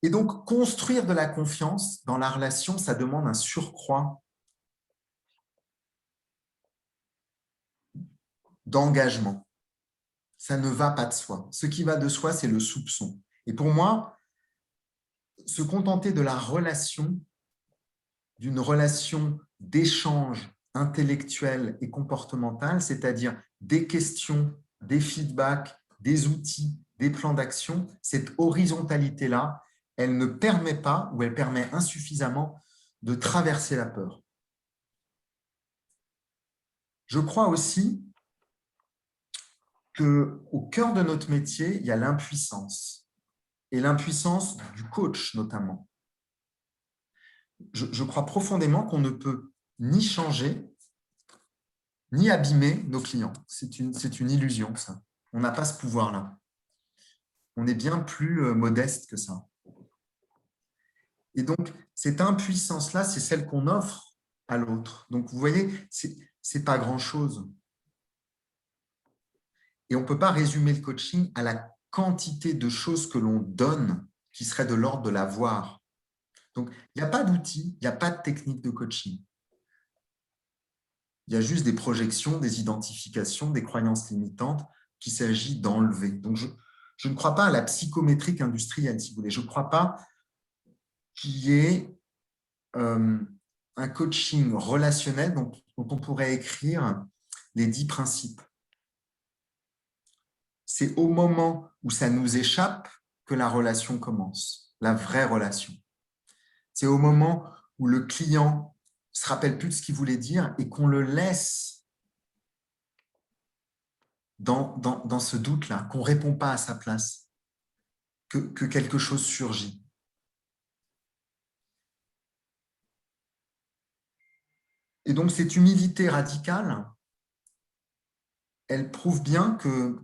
Et donc, construire de la confiance dans la relation, ça demande un surcroît d'engagement. Ça ne va pas de soi. Ce qui va de soi, c'est le soupçon. Et pour moi, se contenter de la relation, d'une relation d'échange intellectuel et comportemental, c'est-à-dire des questions, des feedbacks, des outils, des plans d'action, cette horizontalité-là, elle ne permet pas ou elle permet insuffisamment de traverser la peur. Je crois aussi qu'au cœur de notre métier, il y a l'impuissance, et l'impuissance du coach notamment. Je crois profondément qu'on ne peut ni changer, ni abîmer nos clients. C'est une illusion, ça. On n'a pas ce pouvoir-là. On est bien plus modeste que ça. Et donc, cette impuissance-là, c'est celle qu'on offre à l'autre. Donc, vous voyez, ce n'est pas grand-chose. Et on ne peut pas résumer le coaching à la quantité de choses que l'on donne qui serait de l'ordre de l'avoir. Donc, il n'y a pas d'outils, il n'y a pas de technique de coaching. Il y a juste des projections, des identifications, des croyances limitantes qu'il s'agit d'enlever. Donc, je ne crois pas à la psychométrique industrielle, si vous voulez. Je ne crois pas qu'il y ait un coaching relationnel dont on pourrait écrire les 10 principes. C'est au moment où ça nous échappe que la relation commence, la vraie relation. C'est au moment où le client ne se rappelle plus de ce qu'il voulait dire et qu'on le laisse dans ce doute-là, qu'on ne répond pas à sa place, que quelque chose surgit. Et donc, cette humilité radicale, elle prouve bien que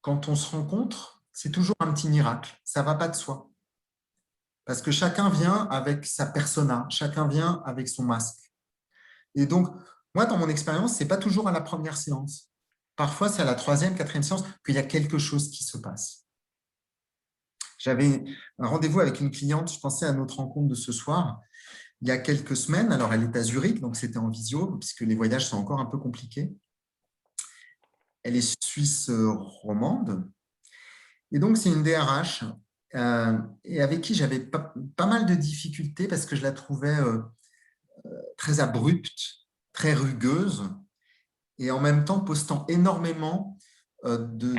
quand on se rencontre, c'est toujours un petit miracle. Ça ne va pas de soi. Parce que chacun vient avec sa persona, chacun vient avec son masque. Et donc, moi, dans mon expérience, ce n'est pas toujours à la première séance. Parfois, c'est à la 3e, 4e séance qu'il y a quelque chose qui se passe. J'avais un rendez-vous avec une cliente, je pensais à notre rencontre de ce soir, il y a quelques semaines. Alors, elle est à Zurich, donc c'était en visio, puisque les voyages sont encore un peu compliqués. Elle est suisse romande. Et donc, c'est une DRH et avec qui j'avais pas mal de difficultés parce que je la trouvais très abrupte, très rugueuse et en même temps postant énormément de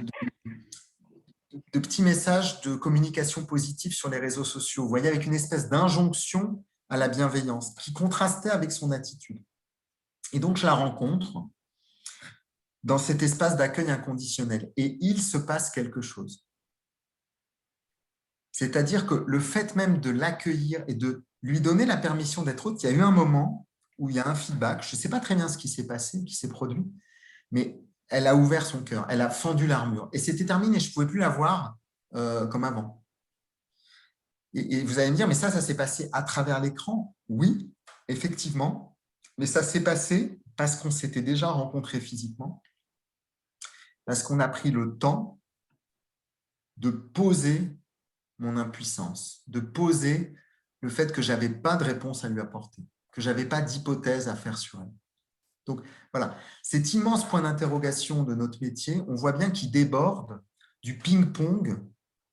petits messages de communication positive sur les réseaux sociaux. Vous voyez, avec une espèce d'injonction à la bienveillance qui contrastait avec son attitude. Et donc, je la rencontre dans cet espace d'accueil inconditionnel et il se passe quelque chose. C'est-à-dire que le fait même de l'accueillir et de lui donner la permission d'être autre, il y a eu un moment où il y a un feedback, je ne sais pas très bien ce qui s'est passé, qui s'est produit, mais elle a ouvert son cœur, elle a fendu l'armure et c'était terminé, je ne pouvais plus la voir comme avant. Et vous allez me dire, mais ça s'est passé à travers l'écran? Oui, effectivement, mais ça s'est passé parce qu'on s'était déjà rencontrés physiquement, parce qu'on a pris le temps de poser mon impuissance, de poser le fait que je n'avais pas de réponse à lui apporter, que je n'avais pas d'hypothèse à faire sur elle. Donc, voilà, cet immense point d'interrogation de notre métier, on voit bien qu'il déborde du ping-pong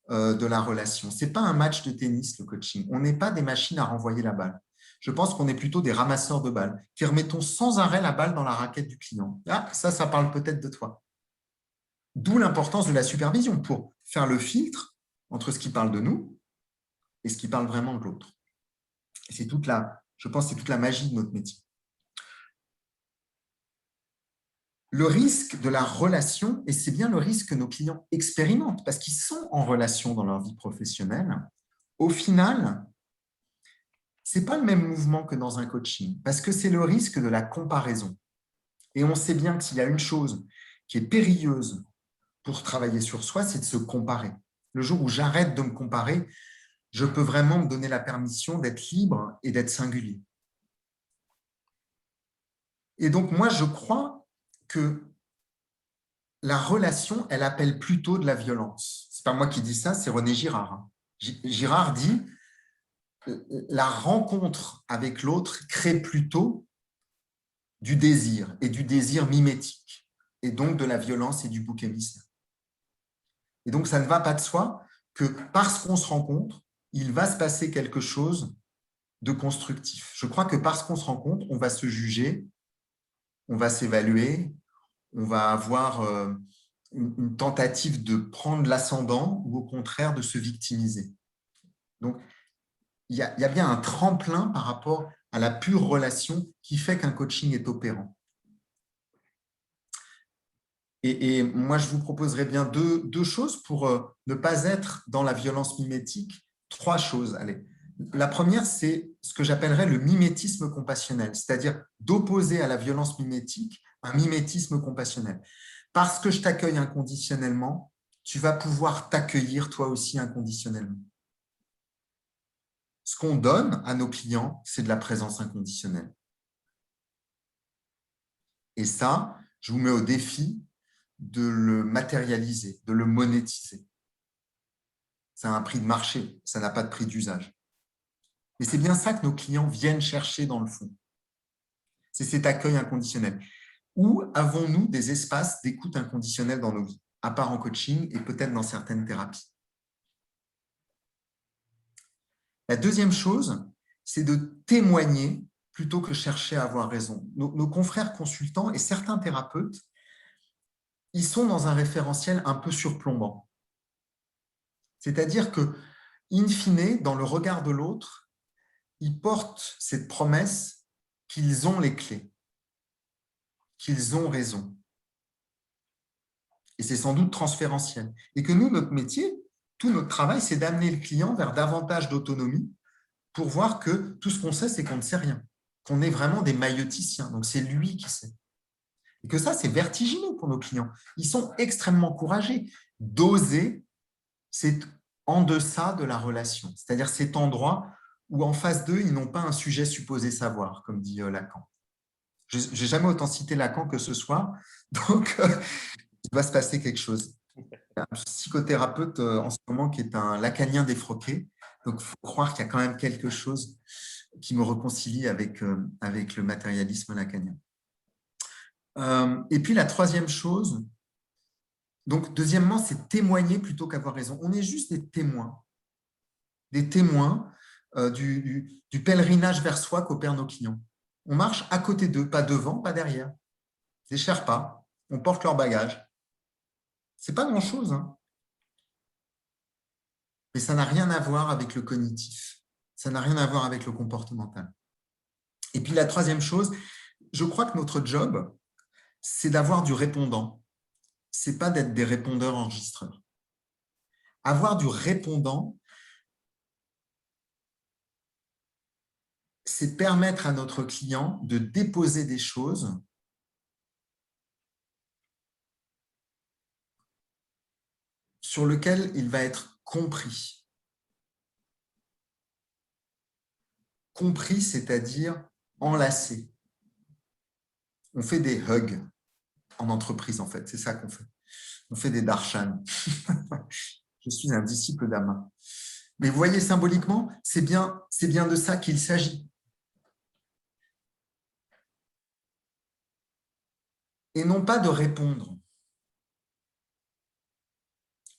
de la relation. Ce n'est pas un match de tennis, le coaching. On n'est pas des machines à renvoyer la balle. Je pense qu'on est plutôt des ramasseurs de balles qui remettons sans arrêt la balle dans la raquette du client. Ah, ça parle peut-être de toi. D'où l'importance de la supervision pour faire le filtre entre ce qui parle de nous et ce qui parle vraiment de l'autre. C'est je pense que c'est toute la magie de notre métier. Le risque de la relation, et c'est bien le risque que nos clients expérimentent parce qu'ils sont en relation dans leur vie professionnelle, au final, ce n'est pas le même mouvement que dans un coaching parce que c'est le risque de la comparaison. Et on sait bien que s'il y a une chose qui est périlleuse pour travailler sur soi, c'est de se comparer. Le jour où j'arrête de me comparer, je peux vraiment me donner la permission d'être libre et d'être singulier. Et donc, moi, je crois que la relation, elle appelle plutôt de la violence. Ce n'est pas moi qui dis ça, c'est René Girard. Girard dit « La rencontre avec l'autre crée plutôt du désir et du désir mimétique, et donc de la violence et du bouc émissaire. » Et donc, ça ne va pas de soi que parce qu'on se rencontre, il va se passer quelque chose de constructif. Je crois que parce qu'on se rencontre, on va se juger, on va s'évaluer, on va avoir une tentative de prendre l'ascendant ou au contraire de se victimiser. Donc, il y a bien un tremplin par rapport à la pure relation qui fait qu'un coaching est opérant. Et moi, je vous proposerais bien deux choses pour ne pas être dans la violence mimétique. 3 choses, allez. La première, c'est ce que j'appellerais le mimétisme compassionnel, c'est-à-dire d'opposer à la violence mimétique un mimétisme compassionnel. Parce que je t'accueille inconditionnellement, tu vas pouvoir t'accueillir toi aussi inconditionnellement. Ce qu'on donne à nos clients, c'est de la présence inconditionnelle. Et ça, je vous mets au défi de le matérialiser, de le monétiser. Ça a un prix de marché, ça n'a pas de prix d'usage. Et c'est bien ça que nos clients viennent chercher dans le fond. C'est cet accueil inconditionnel. Ou avons-nous des espaces d'écoute inconditionnelle dans nos vies, à part en coaching et peut-être dans certaines thérapies? La deuxième chose, c'est de témoigner plutôt que chercher à avoir raison. Nos confrères consultants et certains thérapeutes, ils sont dans un référentiel un peu surplombant. C'est-à-dire que, in fine, dans le regard de l'autre, ils portent cette promesse qu'ils ont les clés, qu'ils ont raison. Et c'est sans doute transférentiel. Et que nous, notre métier, tout notre travail, c'est d'amener le client vers davantage d'autonomie pour voir que tout ce qu'on sait, c'est qu'on ne sait rien, qu'on est vraiment des maïeuticiens. Donc, c'est lui qui sait. Et que ça, c'est vertigineux pour nos clients. Ils sont extrêmement courageux. D'oser, c'est en deçà de la relation. C'est-à-dire cet endroit où en face d'eux, ils n'ont pas un sujet supposé savoir, comme dit Lacan. Je n'ai jamais autant cité Lacan que ce soir. Donc, il va se passer quelque chose. Il y a un psychothérapeute en ce moment qui est un lacanien défroqué. Donc, il faut croire qu'il y a quand même quelque chose qui me réconcilie avec le matérialisme lacanien. Et puis, la troisième chose, donc, deuxièmement, c'est témoigner plutôt qu'avoir raison. On est juste des témoins du pèlerinage vers soi qu'opèrent nos clients. On marche à côté d'eux, pas devant, pas derrière. Des Sherpas, on porte leur bagage. Ce n'est pas grand-chose, hein. Mais ça n'a rien à voir avec le cognitif. Ça n'a rien à voir avec le comportemental. Et puis la troisième chose, je crois que notre job, c'est d'avoir du répondant. Ce n'est pas d'être des répondeurs enregistreurs. Avoir du répondant, c'est permettre à notre client de déposer des choses sur lesquelles il va être compris. Compris, c'est-à-dire enlacé. On fait des hugs en entreprise, en fait. C'est ça qu'on fait. On fait des darshan. Je suis un disciple d'Ama. Mais vous voyez, symboliquement, c'est bien de ça qu'il s'agit. Et non pas de répondre.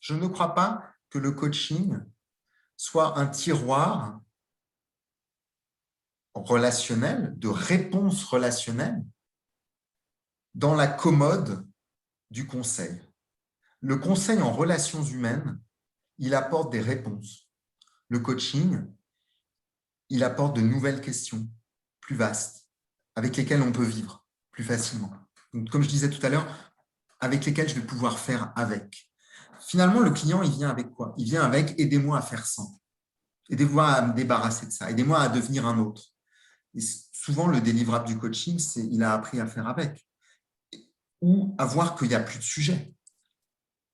Je ne crois pas que le coaching soit un tiroir relationnel, de réponse relationnelle, dans la commode du conseil. Le conseil en relations humaines, il apporte des réponses. Le coaching, il apporte de nouvelles questions plus vastes, avec lesquelles on peut vivre plus facilement. Donc, comme je disais tout à l'heure, avec lesquelles je vais pouvoir faire avec. Finalement, le client, il vient avec quoi? Il vient avec « aidez-moi à faire sans ». Aidez-moi à me débarrasser de ça. Aidez-moi à devenir un autre. Et souvent, le délivrable du coaching, c'est il a appris à faire avec. Ou à voir qu'il n'y a plus de sujet.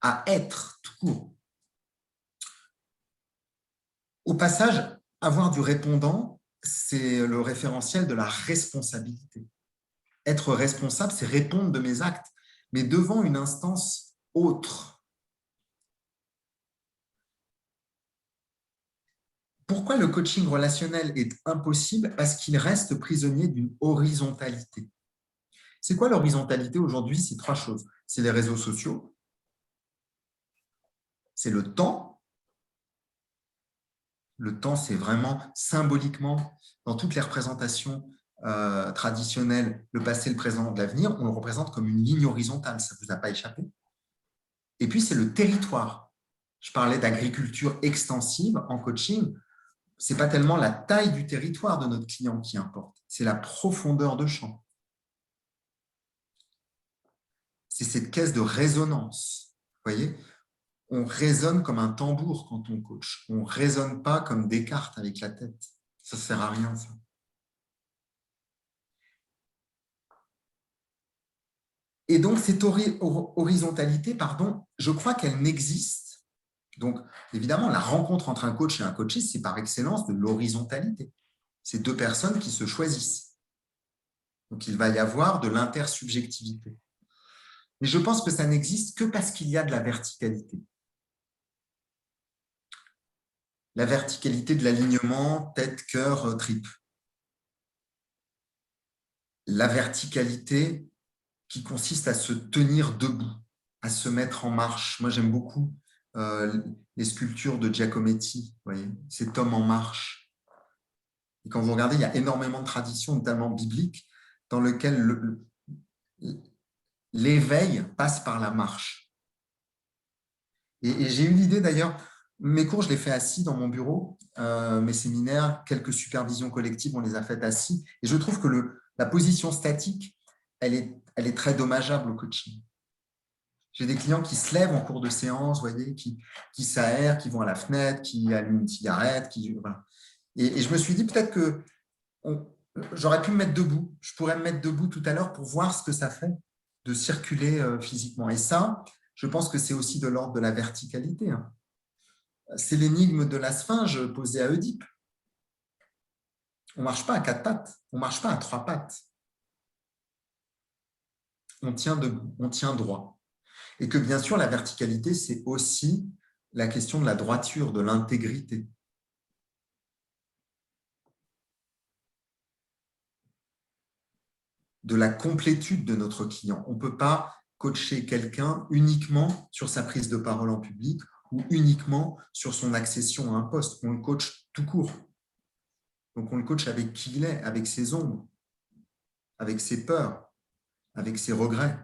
À être tout court. Au passage, avoir du répondant, c'est le référentiel de la responsabilité. Être responsable, c'est répondre de mes actes, mais devant une instance autre. Pourquoi le coaching relationnel est impossible? Parce qu'il reste prisonnier d'une horizontalité. C'est quoi l'horizontalité aujourd'hui? C'est trois choses. C'est les réseaux sociaux, c'est le temps. Le temps, c'est vraiment symboliquement, dans toutes les représentations traditionnelles, le passé, le présent, l'avenir, on le représente comme une ligne horizontale, ça ne vous a pas échappé. Et puis, c'est le territoire. Je parlais d'agriculture extensive en coaching. Ce n'est pas tellement la taille du territoire de notre client qui importe, c'est la profondeur de champ. C'est cette caisse de résonance. Vous voyez, on résonne comme un tambour quand on coach. On ne résonne pas comme Descartes avec la tête. Ça ne sert à rien, ça. Et donc, cette horizontalité, je crois qu'elle n'existe. Donc, évidemment, la rencontre entre un coach et un coaché, c'est par excellence de l'horizontalité. C'est deux personnes qui se choisissent. Donc, il va y avoir de l'intersubjectivité. Mais je pense que ça n'existe que parce qu'il y a de la verticalité. La verticalité de l'alignement tête, cœur, tripe. La verticalité qui consiste à se tenir debout, à se mettre en marche. Moi, j'aime beaucoup les sculptures de Giacometti, vous voyez, cet homme en marche. Et quand vous regardez, il y a énormément de traditions, notamment bibliques, dans lesquelles l'éveil passe par la marche. Et j'ai eu l'idée d'ailleurs, mes cours, je les fais assis dans mon bureau, mes séminaires, quelques supervisions collectives, on les a faites assis. Et je trouve que la position statique, elle est très dommageable au coaching. J'ai des clients qui se lèvent en cours de séance, vous voyez, qui s'aèrent, qui vont à la fenêtre, qui allument une cigarette. Voilà. Et je me suis dit peut-être que j'aurais pu me mettre debout. Je pourrais me mettre debout tout à l'heure pour voir ce que ça fait de circuler physiquement. Et ça, je pense que c'est aussi de l'ordre de la verticalité. Hein. C'est l'énigme de la sphinge posée à Oedipe. On ne marche pas à 4 pattes, on ne marche pas à 3 pattes. On tient debout, on tient droit. Et que bien sûr, la verticalité, c'est aussi la question de la droiture, de l'intégrité. De la complétude de notre client. On ne peut pas coacher quelqu'un uniquement sur sa prise de parole en public ou uniquement sur son accession à un poste. On le coach tout court. Donc, on le coach avec qui il est, avec ses ombres, avec ses peurs, avec ses regrets.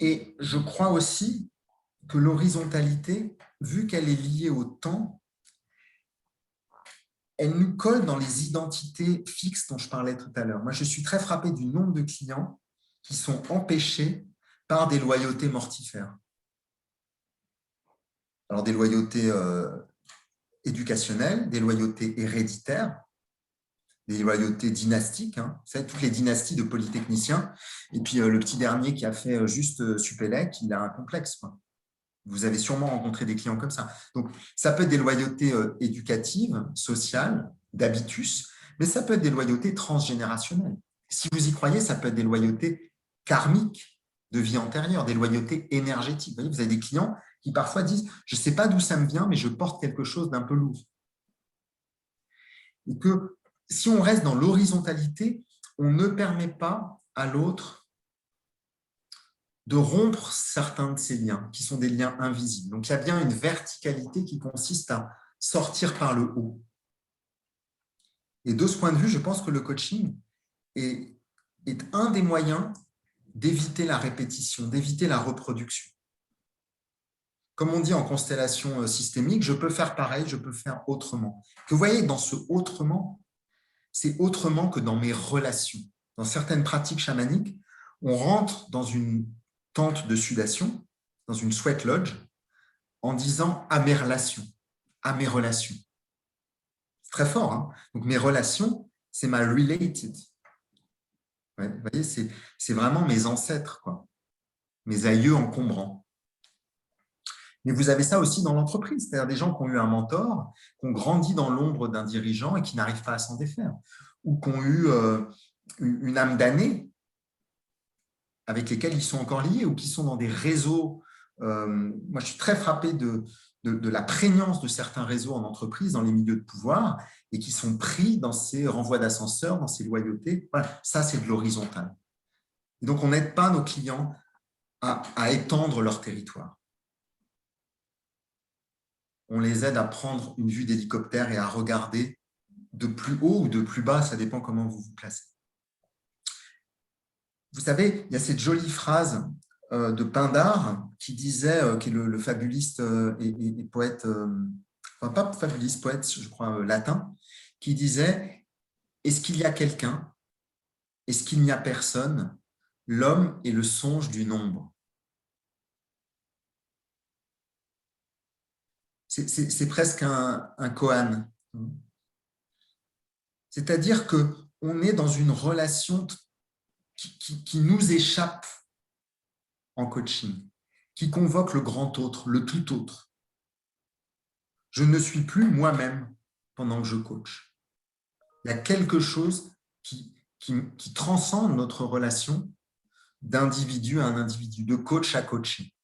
Et je crois aussi que l'horizontalité, vu qu'elle est liée au temps, elle nous colle dans les identités fixes dont je parlais tout à l'heure. Moi, je suis très frappé du nombre de clients qui sont empêchés par des loyautés mortifères. Alors, des loyautés éducationnelles, des loyautés héréditaires, des loyautés dynastiques, hein. Vous savez, toutes les dynasties de polytechniciens. Et puis, le petit dernier qui a fait juste Supélec, il a un complexe, quoi. Vous avez sûrement rencontré des clients comme ça. Donc, ça peut être des loyautés éducatives, sociales, d'habitus, mais ça peut être des loyautés transgénérationnelles. Si vous y croyez, ça peut être des loyautés karmiques de vie antérieure, des loyautés énergétiques. Vous voyez, vous avez des clients qui parfois disent « je ne sais pas d'où ça me vient, mais je porte quelque chose d'un peu lourd ». Et que si on reste dans l'horizontalité, on ne permet pas à l'autre de rompre certains de ces liens, qui sont des liens invisibles. Donc, il y a bien une verticalité qui consiste à sortir par le haut. Et de ce point de vue, je pense que le coaching est un des moyens d'éviter la répétition, d'éviter la reproduction. Comme on dit en constellation systémique, je peux faire pareil, je peux faire autrement. Que vous voyez, dans ce autrement, c'est autrement que dans mes relations. Dans certaines pratiques chamaniques, on rentre dans une tente de sudation, dans une sweat lodge, en disant à mes relations, à mes relations. C'est très fort, hein. Donc, mes relations, c'est ma related. Ouais, vous voyez, c'est vraiment mes ancêtres, quoi. Mes aïeux encombrants. Mais vous avez ça aussi dans l'entreprise, c'est-à-dire des gens qui ont eu un mentor, qui ont grandi dans l'ombre d'un dirigeant et qui n'arrivent pas à s'en défaire, ou qui ont eu une âme damnée avec lesquels ils sont encore liés ou qui sont dans des réseaux. Moi, je suis très frappé de la prégnance de certains réseaux en entreprise, dans les milieux de pouvoir, et qui sont pris dans ces renvois d'ascenseur, dans ces loyautés. Voilà, ça, c'est de l'horizontal. Et donc, on n'aide pas nos clients à étendre leur territoire. On les aide à prendre une vue d'hélicoptère et à regarder de plus haut ou de plus bas, ça dépend comment vous vous placez. Vous savez, il y a cette jolie phrase de Pindare qui disait, qui est le fabuliste et poète, enfin pas fabuliste, poète, je crois, latin, qui disait « Est-ce qu'il y a quelqu'un? Est-ce qu'il n'y a personne? L'homme est le songe du nombre. » C'est presque un koan. C'est-à-dire qu'on est dans une relation qui nous échappe en coaching, qui convoque le grand autre, le tout autre. Je ne suis plus moi-même pendant que je coach. Il y a quelque chose qui transcende notre relation d'individu à un individu, de coach à coaché.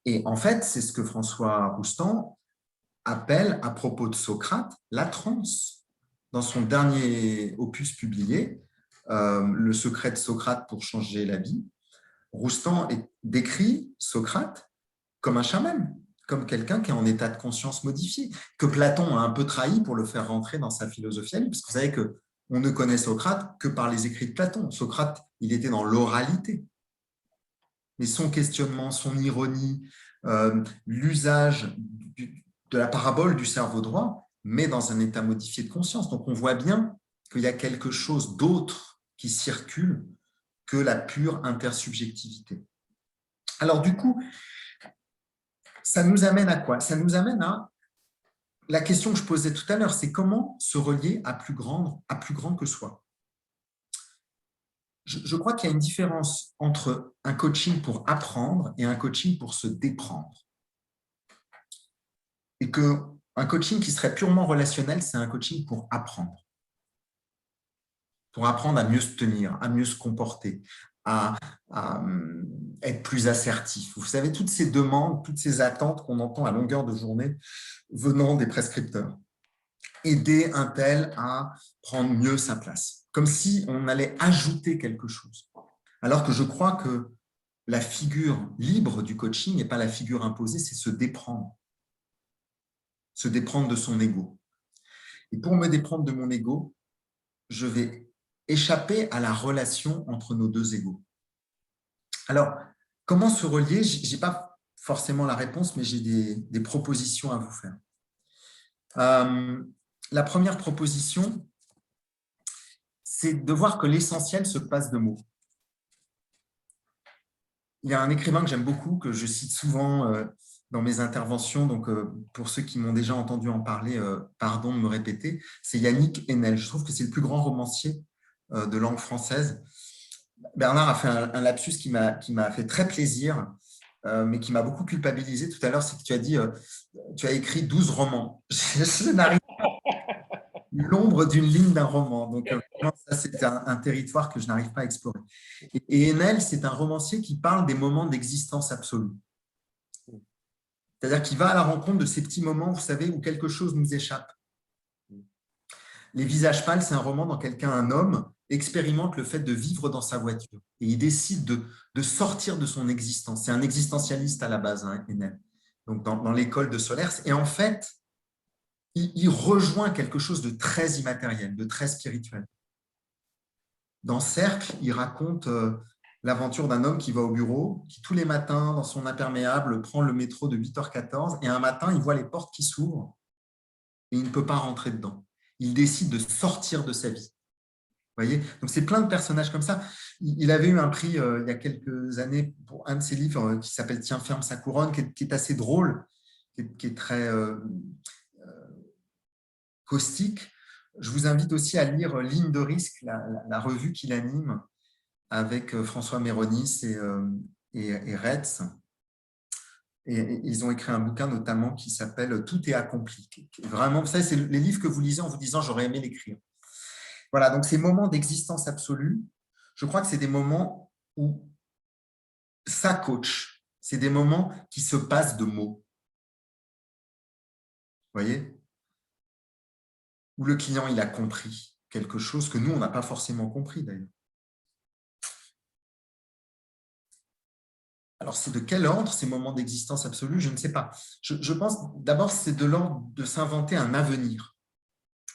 Et en fait, c'est ce que François Roustan appelle, à propos de Socrate, la transe. Dans son dernier opus publié, Le secret de Socrate pour changer la vie, Roustan décrit Socrate comme un chaman, comme quelqu'un qui est en état de conscience modifié, que Platon a un peu trahi pour le faire rentrer dans sa philosophie à lui, parce que vous savez qu'on ne connaît Socrate que par les écrits de Platon. Socrate, il était dans l'oralité. Mais son questionnement, son ironie, l'usage de la parabole du cerveau droit met dans un état modifié de conscience. Donc on voit bien qu'il y a quelque chose d'autre qui circule que la pure intersubjectivité. Alors du coup, ça nous amène à quoi? Ça nous amène à la question que je posais tout à l'heure, c'est comment se relier à plus grand que soi. Je crois qu'il y a une différence entre un coaching pour apprendre et un coaching pour se déprendre. Et qu'un coaching qui serait purement relationnel, c'est un coaching pour apprendre. Pour apprendre à mieux se tenir, à mieux se comporter, à être plus assertif. Vous savez, toutes ces demandes, toutes ces attentes qu'on entend à longueur de journée venant des prescripteurs. Aider un tel à prendre mieux sa place. Comme si on allait ajouter quelque chose. Alors que je crois que la figure libre du coaching n'est pas la figure imposée, c'est se déprendre. Se déprendre de son ego. Et pour me déprendre de mon ego, je vais échapper à la relation entre nos deux égos. Alors, comment se relier? Je n'ai pas forcément la réponse, mais j'ai des propositions à vous faire. La première proposition, c'est de voir que l'essentiel se passe de mots. Il y a un écrivain que j'aime beaucoup, que je cite souvent dans mes interventions, donc pour ceux qui m'ont déjà entendu en parler, pardon de me répéter, c'est Yannick Enel. Je trouve que c'est le plus grand romancier de langue française. Bernard a fait un lapsus qui m'a fait très plaisir, mais qui m'a beaucoup culpabilisé tout à l'heure, c'est que tu as dit, tu as écrit 12 romans. Je n'arrive pas à l'ombre d'une ligne d'un roman. Donc, ça, c'est un territoire que je n'arrive pas à explorer. Et Enel, c'est un romancier qui parle des moments d'existence absolue. C'est-à-dire qu'il va à la rencontre de ces petits moments, vous savez, où quelque chose nous échappe. Les visages pâles, c'est un roman dans lequel un homme expérimente le fait de vivre dans sa voiture. Et il décide de sortir de son existence. C'est un existentialiste à la base, hein, Enel. Donc, dans l'école de Solers. Et en fait, il rejoint quelque chose de très immatériel, de très spirituel. Dans Cercle, il raconte l'aventure d'un homme qui va au bureau, qui tous les matins, dans son imperméable, prend le métro de 8h14, et un matin, il voit les portes qui s'ouvrent et il ne peut pas rentrer dedans. Il décide de sortir de sa vie. Vous voyez? Donc, c'est plein de personnages comme ça. Il avait eu un prix il y a quelques années pour un de ses livres qui s'appelle « Tiens, ferme sa couronne », qui est assez drôle, qui est très caustique. Je vous invite aussi à lire Ligne de risque, la revue qu'il anime avec François Méronis et Retz. Et ils ont écrit un bouquin notamment qui s'appelle « Tout est accompli ». Vraiment, ça, c'est les livres que vous lisez en vous disant « j'aurais aimé l'écrire ». Voilà, donc ces moments d'existence absolue, je crois que c'est des moments où ça coach. C'est des moments qui se passent de mots. Vous voyez? Où le client, il a compris quelque chose que nous, on n'a pas forcément compris d'ailleurs. Alors, c'est de quel ordre ces moments d'existence absolue? Je ne sais pas. Je pense d'abord, c'est de l'ordre de s'inventer un avenir.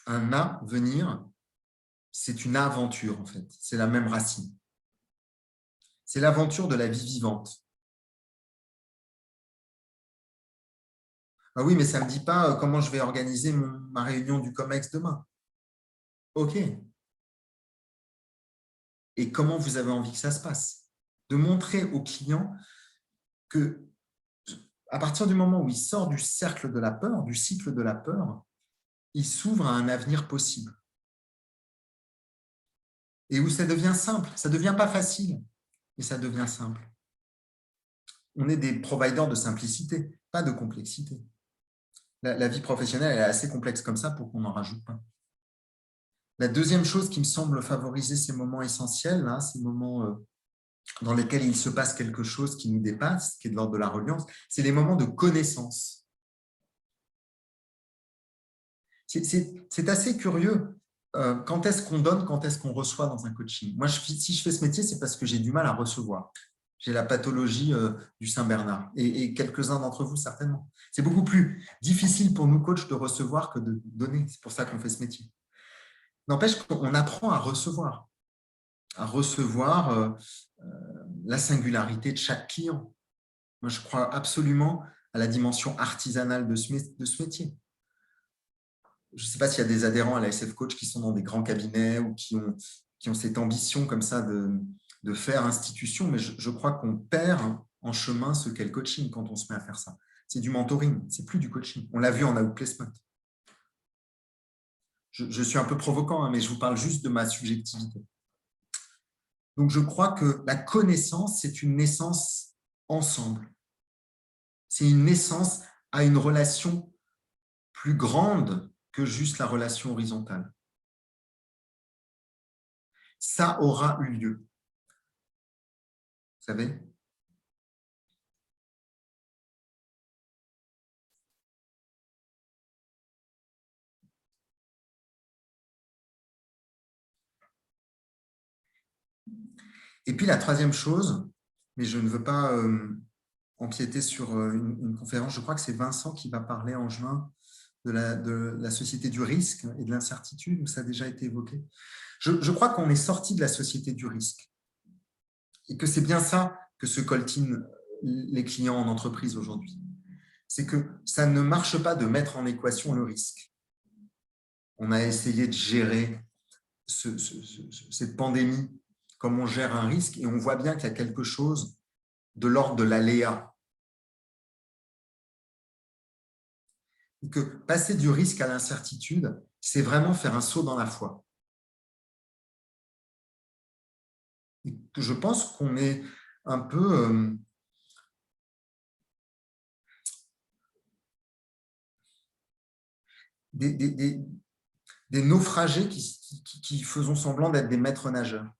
Un avenir, c'est une aventure en fait. C'est la même racine. C'est l'aventure de la vie vivante. Ah oui, mais ça ne me dit pas comment je vais organiser ma réunion du COMEX demain. OK. Et comment vous avez envie que ça se passe? De montrer au client que, à partir du moment où il sort du cercle de la peur, du cycle de la peur, il s'ouvre à un avenir possible. Et où ça devient simple. Ça ne devient pas facile, mais ça devient simple. On est des providers de simplicité, pas de complexité. La vie professionnelle elle est assez complexe comme ça pour qu'on n'en rajoute pas. La deuxième chose qui me semble favoriser ces moments essentiels, hein, ces moments dans lesquels il se passe quelque chose qui nous dépasse, qui est de l'ordre de la reliance, c'est les moments de connaissance. C'est assez curieux. Quand est-ce qu'on donne, quand est-ce qu'on reçoit dans un coaching? Moi, si je fais ce métier, c'est parce que j'ai du mal à recevoir. J'ai la pathologie du Saint-Bernard et quelques-uns d'entre vous, certainement. C'est beaucoup plus difficile pour nous, coachs, de recevoir que de donner. C'est pour ça qu'on fait ce métier. N'empêche qu'on apprend à recevoir la singularité de chaque client. Moi, je crois absolument à la dimension artisanale de ce métier. Je ne sais pas s'il y a des adhérents à la SF Coach qui sont dans des grands cabinets ou qui ont cette ambition comme ça de faire institution, mais je crois qu'on perd en chemin ce qu'est le coaching quand on se met à faire ça. C'est du mentoring, c'est plus du coaching. On l'a vu en outplacement. Je suis un peu provocant, hein, mais je vous parle juste de ma subjectivité. Donc, je crois que la connaissance, c'est une naissance ensemble. C'est une naissance à une relation plus grande que juste la relation horizontale. Ça aura eu lieu. Vous savez ? Et puis, la troisième chose, mais je ne veux pas empiéter sur une conférence, je crois que c'est Vincent qui va parler en juin de la société du risque et de l'incertitude, où ça a déjà été évoqué. Je crois qu'on est sorti de la société du risque et que c'est bien ça que se coltinent les clients en entreprise aujourd'hui. C'est que ça ne marche pas de mettre en équation le risque. On a essayé de gérer cette pandémie comme on gère un risque et on voit bien qu'il y a quelque chose de l'ordre de l'aléa. Que passer du risque à l'incertitude, c'est vraiment faire un saut dans la foi. Et que je pense qu'on est un peu des naufragés qui faisons semblant d'être des maîtres nageurs.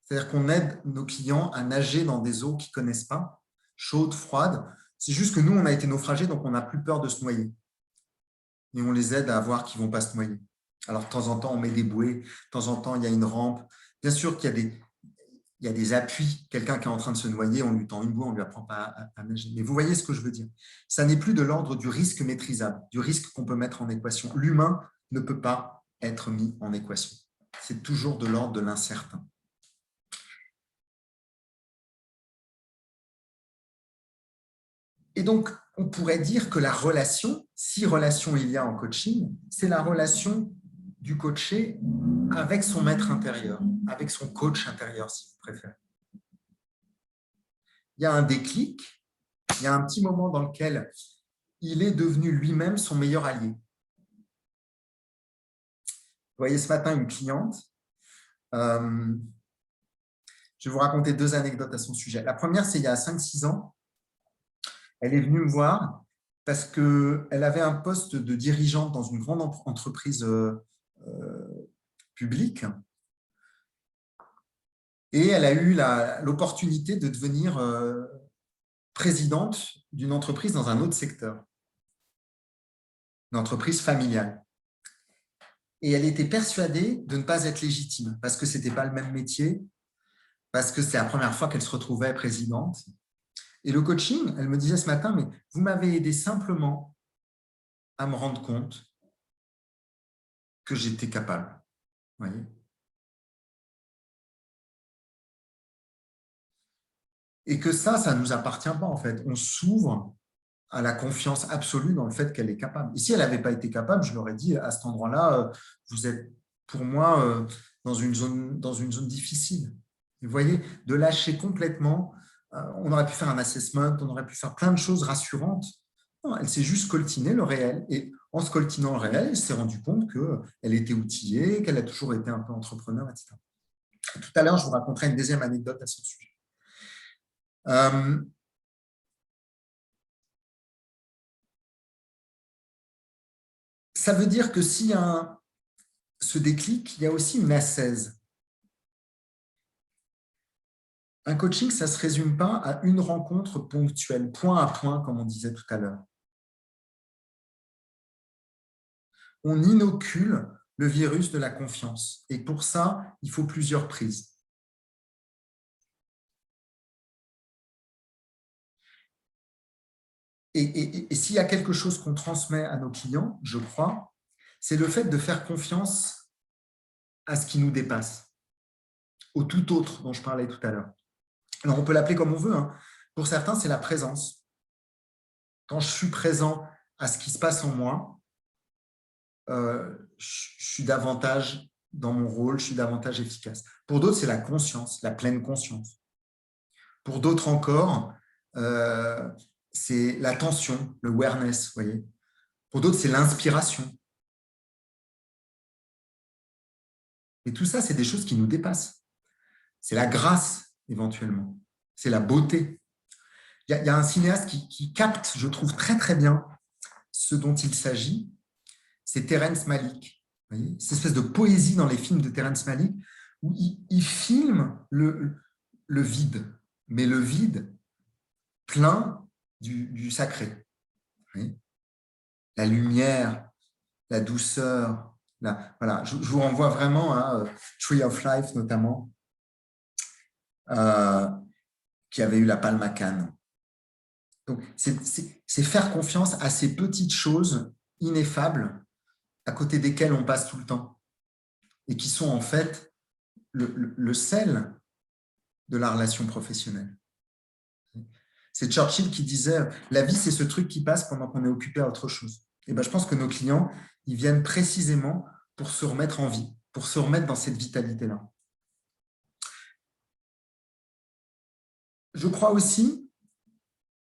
C'est-à-dire qu'on aide nos clients à nager dans des eaux qu'ils ne connaissent pas, chaudes, froides. C'est juste que nous, on a été naufragés, donc on n'a plus peur de se noyer. Et on les aide à voir qu'ils ne vont pas se noyer. Alors, de temps en temps, on met des bouées, de temps en temps, il y a une rampe. Bien sûr qu'il y a des appuis. Quelqu'un qui est en train de se noyer, on lui tend une bouée, on ne lui apprend pas à nager. Mais vous voyez ce que je veux dire. Ça n'est plus de l'ordre du risque maîtrisable, du risque qu'on peut mettre en équation. L'humain ne peut pas être mis en équation. C'est toujours de l'ordre de l'incertain. Et donc, on pourrait dire que la relation, si relation il y a en coaching, c'est la relation du coaché avec son maître intérieur, avec son coach intérieur, si vous préférez. Il y a un déclic, il y a un petit moment dans lequel il est devenu lui-même son meilleur allié. Vous voyez ce matin une cliente. Je vais vous raconter 2 anecdotes à son sujet. La première, c'est il y a 5-6 ans. Elle est venue me voir parce qu'elle avait un poste de dirigeante dans une grande entreprise publique et elle a eu l'opportunité de devenir présidente d'une entreprise dans un autre secteur, une entreprise familiale. Et elle était persuadée de ne pas être légitime parce que ce n'était pas le même métier, parce que c'est la première fois qu'elle se retrouvait présidente. Et le coaching, elle me disait ce matin, mais vous m'avez aidé simplement à me rendre compte que j'étais capable. Vous voyez ? Et que ça ne nous appartient pas en fait. On s'ouvre à la confiance absolue dans le fait qu'elle est capable. Et si elle n'avait pas été capable, je leur ai dit, à cet endroit-là, vous êtes pour moi dans une zone difficile. Vous voyez, de lâcher complètement, on aurait pu faire un assessment, on aurait pu faire plein de choses rassurantes. Non, elle s'est juste coltinée le réel. Et en se coltinant le réel, elle s'est rendue compte qu'elle était outillée, qu'elle a toujours été un peu entrepreneur, etc. Tout à l'heure, je vous raconterai une deuxième anecdote à ce sujet. Ça veut dire que s'il y a ce déclic, il y a aussi une ascèse. Un coaching, ça ne se résume pas à une rencontre ponctuelle, point à point, comme on disait tout à l'heure. on inocule le virus de la confiance. Et pour ça, il faut plusieurs prises. Et s'il y a quelque chose qu'on transmet à nos clients, je crois, c'est le fait de faire confiance à ce qui nous dépasse, au tout autre dont je parlais tout à l'heure. Alors, on peut l'appeler comme on veut. Hein. Pour certains, c'est la présence. Quand je suis présent à ce qui se passe en moi, je suis davantage dans mon rôle, je suis davantage efficace. Pour d'autres, c'est la conscience, la pleine conscience. Pour d'autres encore, c'est l'attention, le awareness, vous voyez. Pour d'autres, c'est l'inspiration. Et tout ça, c'est des choses qui nous dépassent. C'est la grâce, éventuellement. C'est la beauté. Il y a un cinéaste qui capte, je trouve, très, très bien ce dont il s'agit. C'est Terrence Malick. Vous voyez, cette espèce de poésie dans les films de Terrence Malick où il filme le vide, mais le vide plein du sacré. Vous voyez, la lumière, la douceur. Voilà, je vous renvoie vraiment à Tree of Life, notamment, qui avait eu la Palme à Cannes. Donc, c'est faire confiance à ces petites choses ineffables à côté desquelles on passe tout le temps et qui sont en fait le sel de la relation professionnelle. C'est Churchill qui disait « La vie, c'est ce truc qui passe pendant qu'on est occupé à autre chose. » Et ben, je pense que nos clients, ils viennent précisément pour se remettre en vie, pour se remettre dans cette vitalité-là. Je crois aussi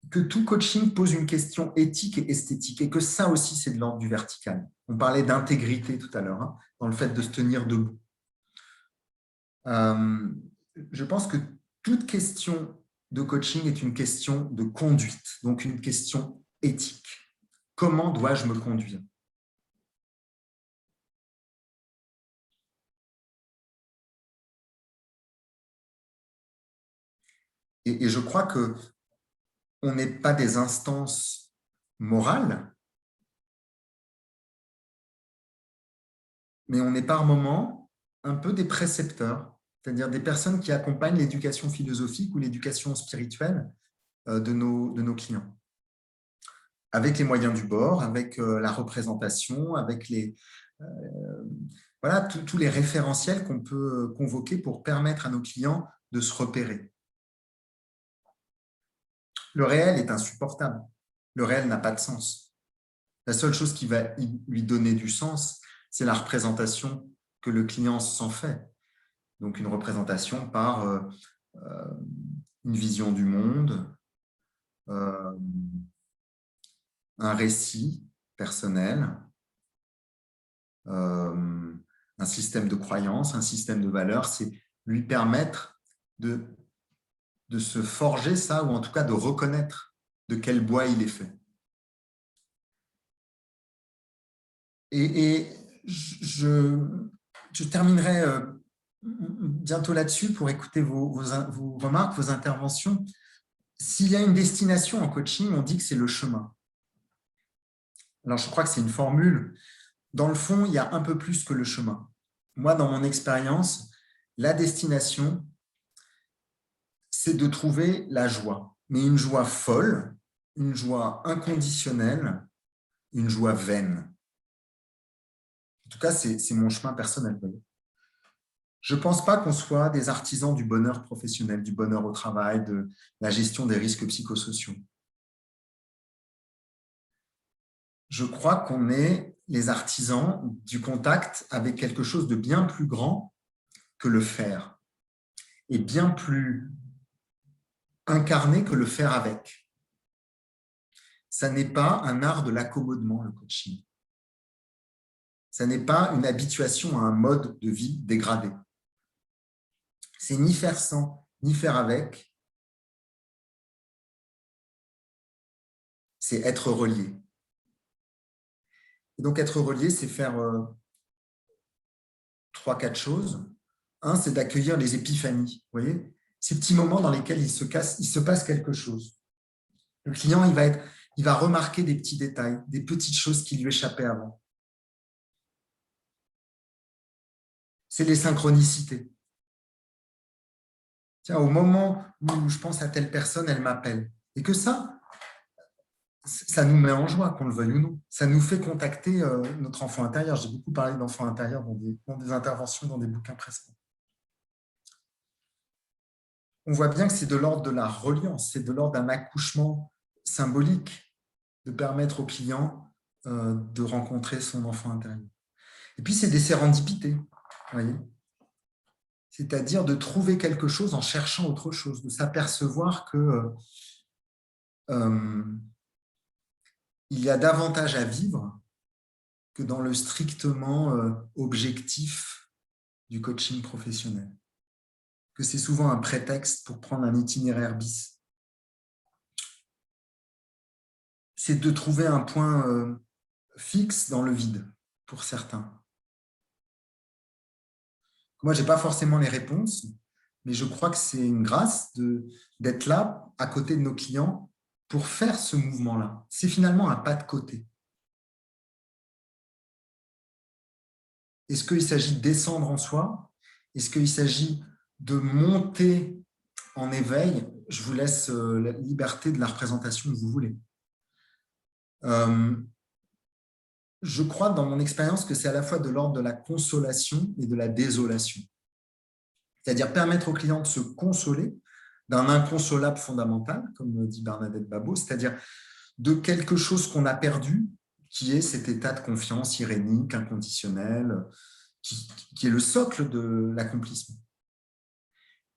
que tout coaching pose une question éthique et esthétique et que ça aussi, c'est de l'ordre du vertical. On parlait d'intégrité tout à l'heure, hein, dans le fait de se tenir debout. Je pense que toute question de coaching est une question de conduite, donc une question éthique. Comment dois-je me conduire ? Et je crois que on n'est pas des instances morales, mais on est par moments un peu des précepteurs, c'est-à-dire des personnes qui accompagnent l'éducation philosophique ou l'éducation spirituelle de nos clients. Avec les moyens du bord, avec la représentation, avec voilà, tous les référentiels qu'on peut convoquer pour permettre à nos clients de se repérer. Le réel est insupportable. Le réel n'a pas de sens. La seule chose qui va lui donner du sens, c'est la représentation que le client s'en fait. Donc, une représentation par une vision du monde, un récit personnel, un système de croyances, un système de valeurs. C'est lui permettre de se forger ça, ou en tout cas de reconnaître de quel bois il est fait. Et je terminerai bientôt là-dessus pour écouter vos remarques, vos interventions. S'il y a une destination en coaching, on dit que c'est le chemin. Alors, je crois que c'est une formule. Dans le fond, il y a un peu plus que le chemin. Moi, dans mon expérience, la destination, c'est de trouver la joie, mais une joie folle, une joie inconditionnelle, une joie vaine. En tout cas, c'est mon chemin personnel. Je ne pense pas qu'on soit des artisans du bonheur professionnel, du bonheur au travail, de la gestion des risques psychosociaux. Je crois qu'on est les artisans du contact avec quelque chose de bien plus grand que le faire et bien plus incarné que le faire avec. Ça n'est pas un art de l'accommodement, le coaching. Ça n'est pas une habituation à un mode de vie dégradé. C'est ni faire sans, ni faire avec. C'est être relié. Et donc, être relié, c'est faire 3-4 choses. Un, c'est d'accueillir les épiphanies. Vous voyez, ces petits moments dans lesquels il se passe quelque chose. Le client, il va remarquer des petits détails, des petites choses qui lui échappaient avant. c'est les synchronicités. Tiens, au moment où je pense à telle personne, elle m'appelle. Et que ça nous met en joie, qu'on le veuille ou non. Ça nous fait contacter notre enfant intérieur. J'ai beaucoup parlé d'enfant intérieur dans des interventions, dans des bouquins précédents. On voit bien que c'est de l'ordre de la reliance, c'est de l'ordre d'un accouchement symbolique, de permettre au client de rencontrer son enfant intérieur. Et puis, c'est des sérendipités, voyez. C'est-à-dire de trouver quelque chose en cherchant autre chose, de s'apercevoir que il y a davantage à vivre que dans le strictement objectif du coaching professionnel. Que c'est souvent un prétexte pour prendre un itinéraire bis. C'est de trouver un point fixe dans le vide, pour certains. Moi, je n'ai pas forcément les réponses, mais je crois que c'est une grâce d'être là, à côté de nos clients, pour faire ce mouvement-là. C'est finalement un pas de côté. Est-ce qu'il s'agit de descendre en soi? Est-ce qu'il s'agit de monter en éveil? Je vous laisse la liberté de la représentation que vous voulez. Je crois, dans mon expérience, que c'est à la fois de l'ordre de la consolation et de la désolation. C'est-à-dire permettre au client de se consoler d'un inconsolable fondamental, comme dit Bernadette Babot, c'est-à-dire de quelque chose qu'on a perdu, qui est cet état de confiance irénique, inconditionnel, qui est le socle de l'accomplissement.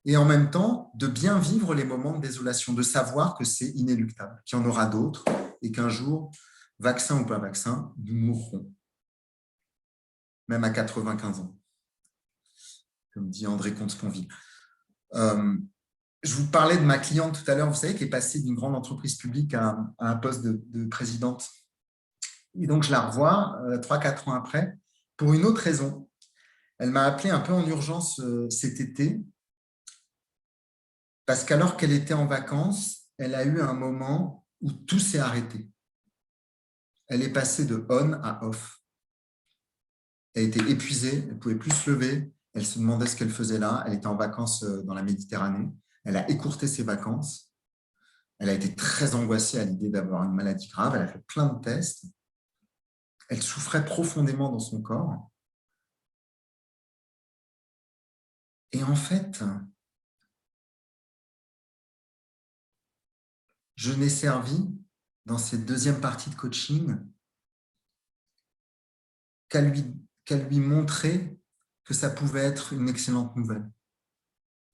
Et en même temps, de bien vivre les moments de désolation, de savoir que c'est inéluctable, qu'il y en aura d'autres et qu'un jour, vaccin ou pas vaccin, nous mourrons, même à 95 ans, comme dit André Comte-Sponville. Je vous parlais de ma cliente tout à l'heure, vous savez, qui est passée d'une grande entreprise publique à un poste de présidente. Et donc, je la revois 3-4 ans après, pour une autre raison. Elle m'a appelé un peu en urgence cet été, parce qu'alors qu'elle était en vacances, elle a eu un moment où tout s'est arrêté. Elle est passée de on à off. Elle était épuisée, elle ne pouvait plus se lever, elle se demandait ce qu'elle faisait là, elle était en vacances dans la Méditerranée, elle a écourté ses vacances, elle a été très angoissée à l'idée d'avoir une maladie grave, elle a fait plein de tests, elle souffrait profondément dans son corps. Et en fait, je n'ai servi dans cette deuxième partie de coaching qu'à lui montrer que ça pouvait être une excellente nouvelle.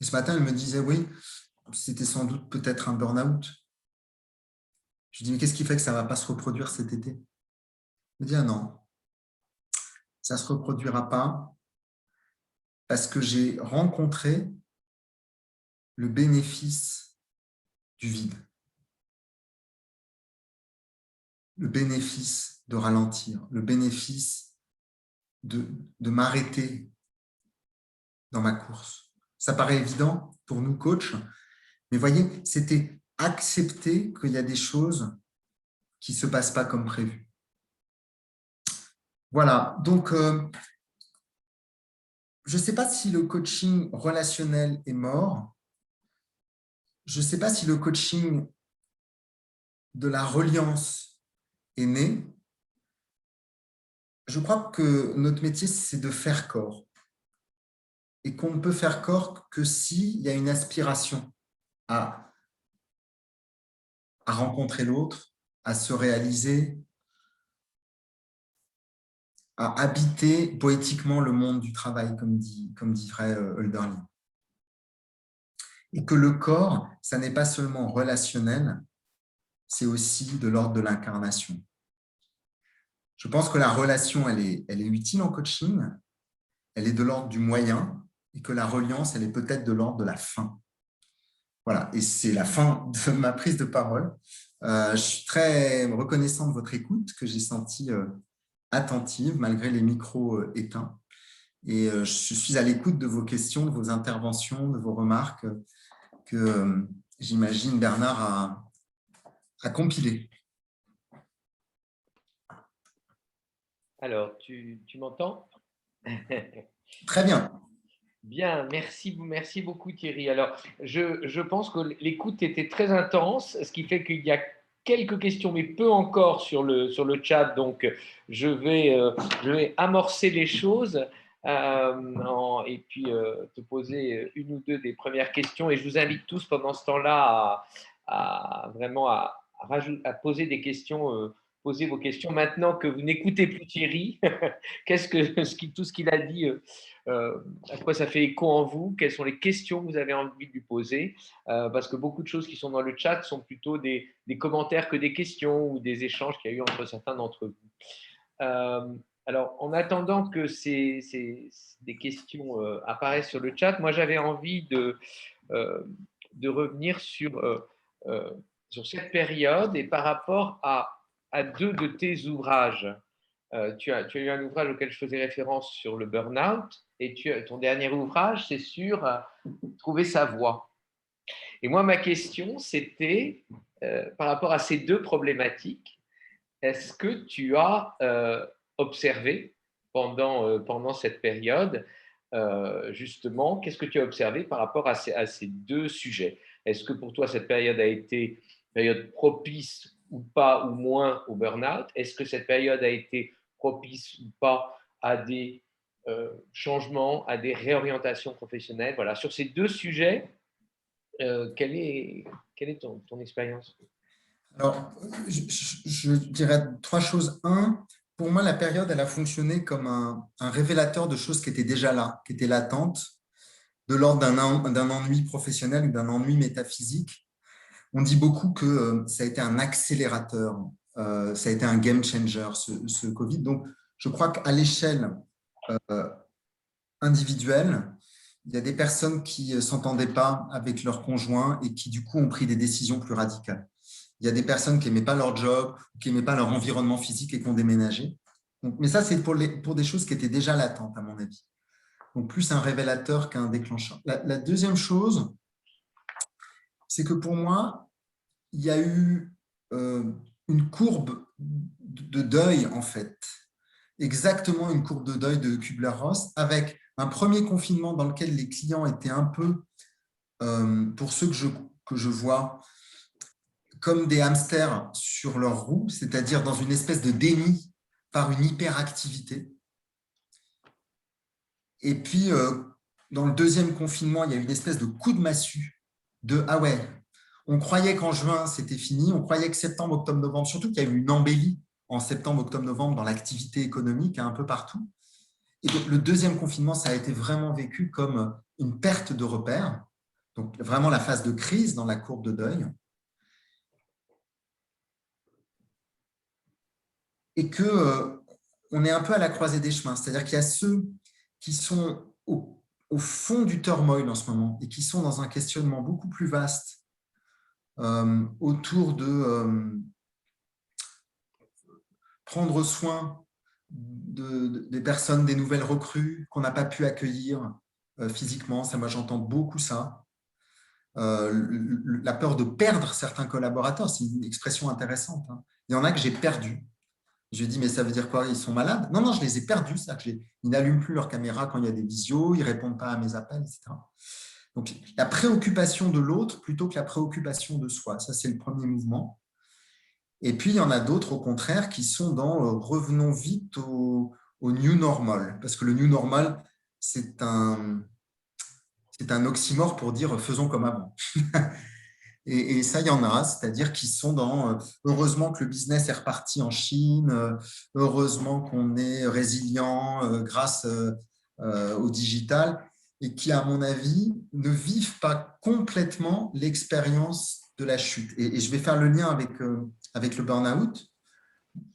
Et ce matin, elle me disait, oui, c'était sans doute peut-être un burn-out. Je lui dis, mais qu'est-ce qui fait que ça ne va pas se reproduire cet été? Elle me dit, ah non, ça ne se reproduira pas parce que j'ai rencontré le bénéfice du vide. Le bénéfice de ralentir, le bénéfice de m'arrêter dans ma course. Ça paraît évident pour nous, coachs, mais voyez, c'était accepter qu'il y a des choses qui ne se passent pas comme prévu. Voilà, donc je ne sais pas si le coaching relationnel est mort. Je ne sais pas si le coaching de la reliance est né. Je crois que notre métier, c'est de faire corps. Et qu'on ne peut faire corps que s'il y a une aspiration à rencontrer l'autre, à se réaliser, à habiter poétiquement le monde du travail, comme dirait Hölderlin. Et que le corps, ça n'est pas seulement relationnel, c'est aussi de l'ordre de l'incarnation. Je pense que la relation, elle est utile en coaching, elle est de l'ordre du moyen, et que la reliance, elle est peut-être de l'ordre de la fin. Voilà, et c'est la fin de ma prise de parole. Je suis très reconnaissant de votre écoute, que j'ai sentie attentive, malgré les micros éteints. Et je suis à l'écoute de vos questions, de vos interventions, de vos remarques que j'imagine Bernard a compilées. Alors, tu m'entends? Très bien. Bien, merci beaucoup Thierry. Alors, je pense que l'écoute était très intense, ce qui fait qu'il y a quelques questions, mais peu encore sur le chat. Donc, je vais amorcer les choses et puis te poser une ou deux des premières questions. Et je vous invite tous pendant ce temps-là vraiment à poser des questions. Poser vos questions maintenant que vous n'écoutez plus Thierry. Tout ce qu'il a dit à quoi ça fait écho en vous, quelles sont les questions que vous avez envie de lui poser, parce que beaucoup de choses qui sont dans le chat sont plutôt des commentaires que des questions ou des échanges qu'il y a eu entre certains d'entre vous. Alors, en attendant que des questions apparaissent sur le chat, moi j'avais envie de revenir sur cette période et par rapport à deux de tes ouvrages. Tu as eu un ouvrage auquel je faisais référence sur le burn-out et ton dernier ouvrage, c'est sur trouver sa voie. Et moi, ma question, c'était par rapport à ces deux problématiques, est-ce que tu as observé pendant cette période, justement, qu'est-ce que tu as observé par rapport à ces deux sujets? Est-ce que pour toi, cette période a été une période propice ou pas, ou moins au burn-out? Est-ce que cette période a été propice ou pas à des changements, à des réorientations professionnelles? Voilà, sur ces deux sujets, quelle est ton expérience? Alors, je dirais trois choses. Un, pour moi, la période, elle a fonctionné comme un révélateur de choses qui étaient déjà là, qui étaient latentes, de l'ordre d'un ennui professionnel ou d'un ennui métaphysique. On dit beaucoup que ça a été un accélérateur, ça a été un game changer, ce Covid. Donc, je crois qu'à l'échelle individuelle, il y a des personnes qui ne s'entendaient pas avec leur conjoint et qui, du coup, ont pris des décisions plus radicales. Il y a des personnes qui n'aimaient pas leur job, qui n'aimaient pas leur environnement physique et qui ont déménagé. Donc, mais ça, c'est pour des choses qui étaient déjà latentes, à mon avis. Donc, plus un révélateur qu'un déclencheur. La deuxième chose, c'est que pour moi, il y a eu une courbe de deuil, en fait. Exactement une courbe de deuil de Kubler-Ross, avec un premier confinement dans lequel les clients étaient un peu, pour ceux que je vois, comme des hamsters sur leur roue, c'est-à-dire dans une espèce de déni par une hyperactivité. Et puis, dans le deuxième confinement, il y a eu une espèce de coup de massue de « Ah ouais, on croyait qu'en juin, c'était fini, on croyait que septembre, octobre, novembre, surtout qu'il y a eu une embellie en septembre, octobre, novembre dans l'activité économique un peu partout. Et donc, le deuxième confinement, ça a été vraiment vécu comme une perte de repères, donc vraiment la phase de crise dans la courbe de deuil. Et qu'on est un peu à la croisée des chemins. C'est-à-dire qu'il y a ceux qui sont au fond du turmoil en ce moment et qui sont dans un questionnement beaucoup plus vaste autour de prendre soin des personnes, des nouvelles recrues qu'on n'a pas pu accueillir physiquement. Ça, moi, j'entends beaucoup ça. La peur de perdre certains collaborateurs, c'est une expression intéressante. Hein. Il y en a que j'ai perdus. Je dis, mais ça veut dire quoi? Ils sont malades? Non, non, je les ai perdus. Ils n'allument plus leur caméra quand il y a des visios, ils ne répondent pas à mes appels, etc. Donc, la préoccupation de l'autre plutôt que la préoccupation de soi. Ça, c'est le premier mouvement. Et puis, il y en a d'autres, au contraire, qui sont dans revenons vite au new normal. Parce que le new normal, c'est un oxymore pour dire faisons comme avant. Et ça, il y en a, c'est-à-dire qu'ils sont dans heureusement que le business est reparti en Chine, heureusement qu'on est résilient grâce au digital, et qui, à mon avis, ne vivent pas complètement l'expérience de la chute. Et je vais faire le lien avec le burn-out.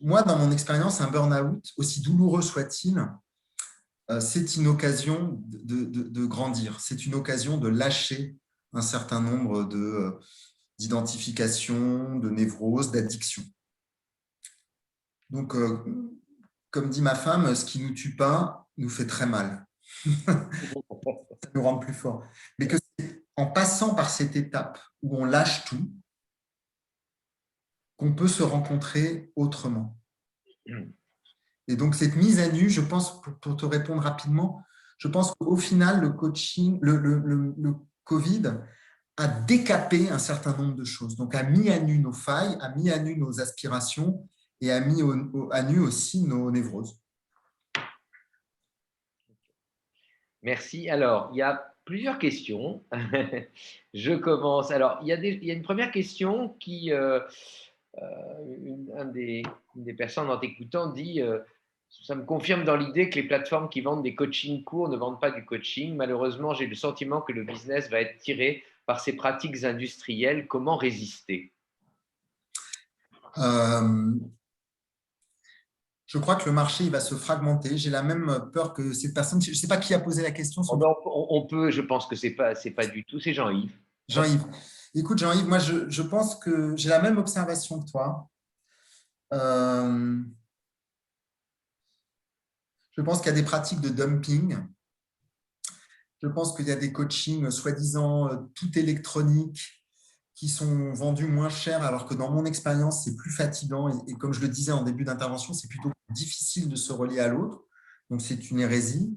Moi, dans mon expérience, un burn-out, aussi douloureux soit-il, c'est une occasion de grandir, c'est une occasion de lâcher un certain nombre d'identifications, de névroses, d'addictions. Donc, comme dit ma femme, ce qui ne nous tue pas nous fait très mal. Ça nous rend plus forts. Mais que c'est en passant par cette étape où on lâche tout, qu'on peut se rencontrer autrement. Et donc, cette mise à nu, je pense, pour te répondre rapidement, je pense qu'au final, le coaching, le Covid a décapé un certain nombre de choses. Donc, a mis à nu nos failles, a mis à nu nos aspirations et a mis à nu aussi nos névroses. Merci. Alors, il y a plusieurs questions. Je commence. Alors, il y a une première question qui, une des personnes en t'écoutant dit ça me confirme dans l'idée que les plateformes qui vendent des coachings courts ne vendent pas du coaching. Malheureusement, j'ai le sentiment que le business va être tiré par ces pratiques industrielles. Comment résister? Je crois que le marché il va se fragmenter. J'ai la même peur que cette personne. Je ne sais pas qui a posé la question. On peut, je pense que c'est pas du tout. C'est Jean-Yves. Jean-Yves. Écoute, Jean-Yves, moi, je pense que j'ai la même observation que toi. Je pense qu'il y a des pratiques de dumping. Je pense qu'il y a des coachings soi-disant tout électroniques qui sont vendus moins cher, alors que dans mon expérience, c'est plus fatigant. Et comme je le disais en début d'intervention, c'est plutôt difficile de se relier à l'autre. Donc, c'est une hérésie.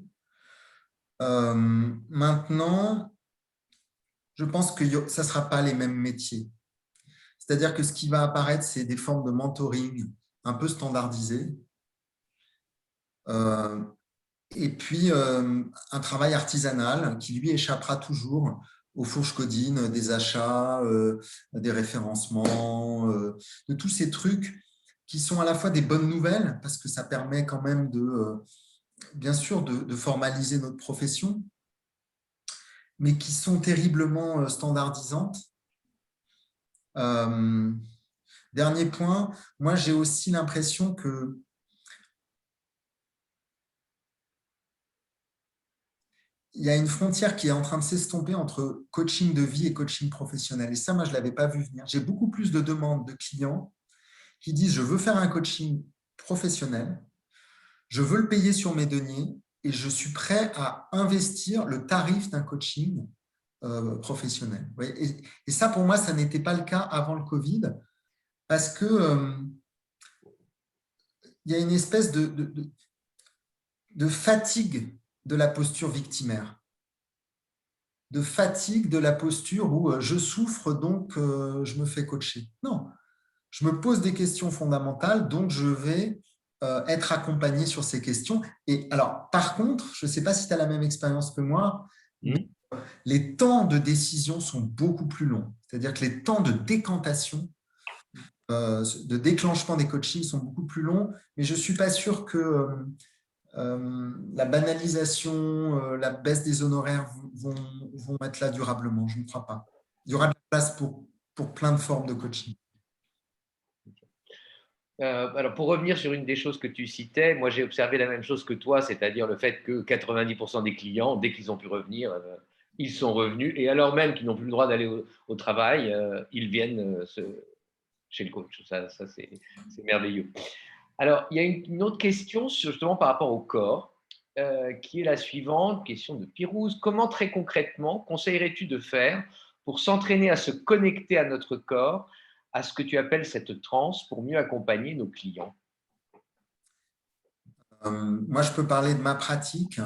Maintenant, je pense que ça ne sera pas les mêmes métiers. C'est-à-dire que ce qui va apparaître, c'est des formes de mentoring un peu standardisées. Et puis, un travail artisanal qui, lui, échappera toujours aux fourches codines, des achats, des référencements, de tous ces trucs qui sont à la fois des bonnes nouvelles, parce que ça permet quand même bien sûr, de formaliser notre profession, mais qui sont terriblement standardisantes. Dernier point, moi, j'ai aussi l'impression que il y a une frontière qui est en train de s'estomper entre coaching de vie et coaching professionnel. Et ça, moi, je ne l'avais pas vu venir. J'ai beaucoup plus de demandes de clients qui disent « je veux faire un coaching professionnel, je veux le payer sur mes deniers et je suis prêt à investir le tarif d'un coaching professionnel ». Et ça, pour moi, ça n'était pas le cas avant le Covid parce que il y a une espèce de fatigue de la posture victimaire, de fatigue de la posture où je souffre, donc je me fais coacher. Non, je me pose des questions fondamentales, donc je vais être accompagné sur ces questions. Et alors, par contre, je ne sais pas si tu as la même expérience que moi, mais les temps de décision sont beaucoup plus longs. C'est-à-dire que les temps de décantation, de déclenchement des coachings sont beaucoup plus longs, mais je ne suis pas sûr que la banalisation, la baisse des honoraires vont être là durablement. Je ne crois pas. Il y aura de la place pour plein de formes de coaching. Alors, pour revenir sur une des choses que tu citais, moi j'ai observé la même chose que toi, c'est-à-dire le fait que 90% des clients, dès qu'ils ont pu revenir, ils sont revenus, et alors même qu'ils n'ont plus le droit d'aller au travail, ils viennent chez le coach. Ça c'est merveilleux. Alors, il y a une autre question justement par rapport au corps, qui est la suivante, question de Pirouz. Comment très concrètement conseillerais-tu de faire pour s'entraîner à se connecter à notre corps, à ce que tu appelles cette transe, pour mieux accompagner nos clients? Moi, je peux parler de ma pratique.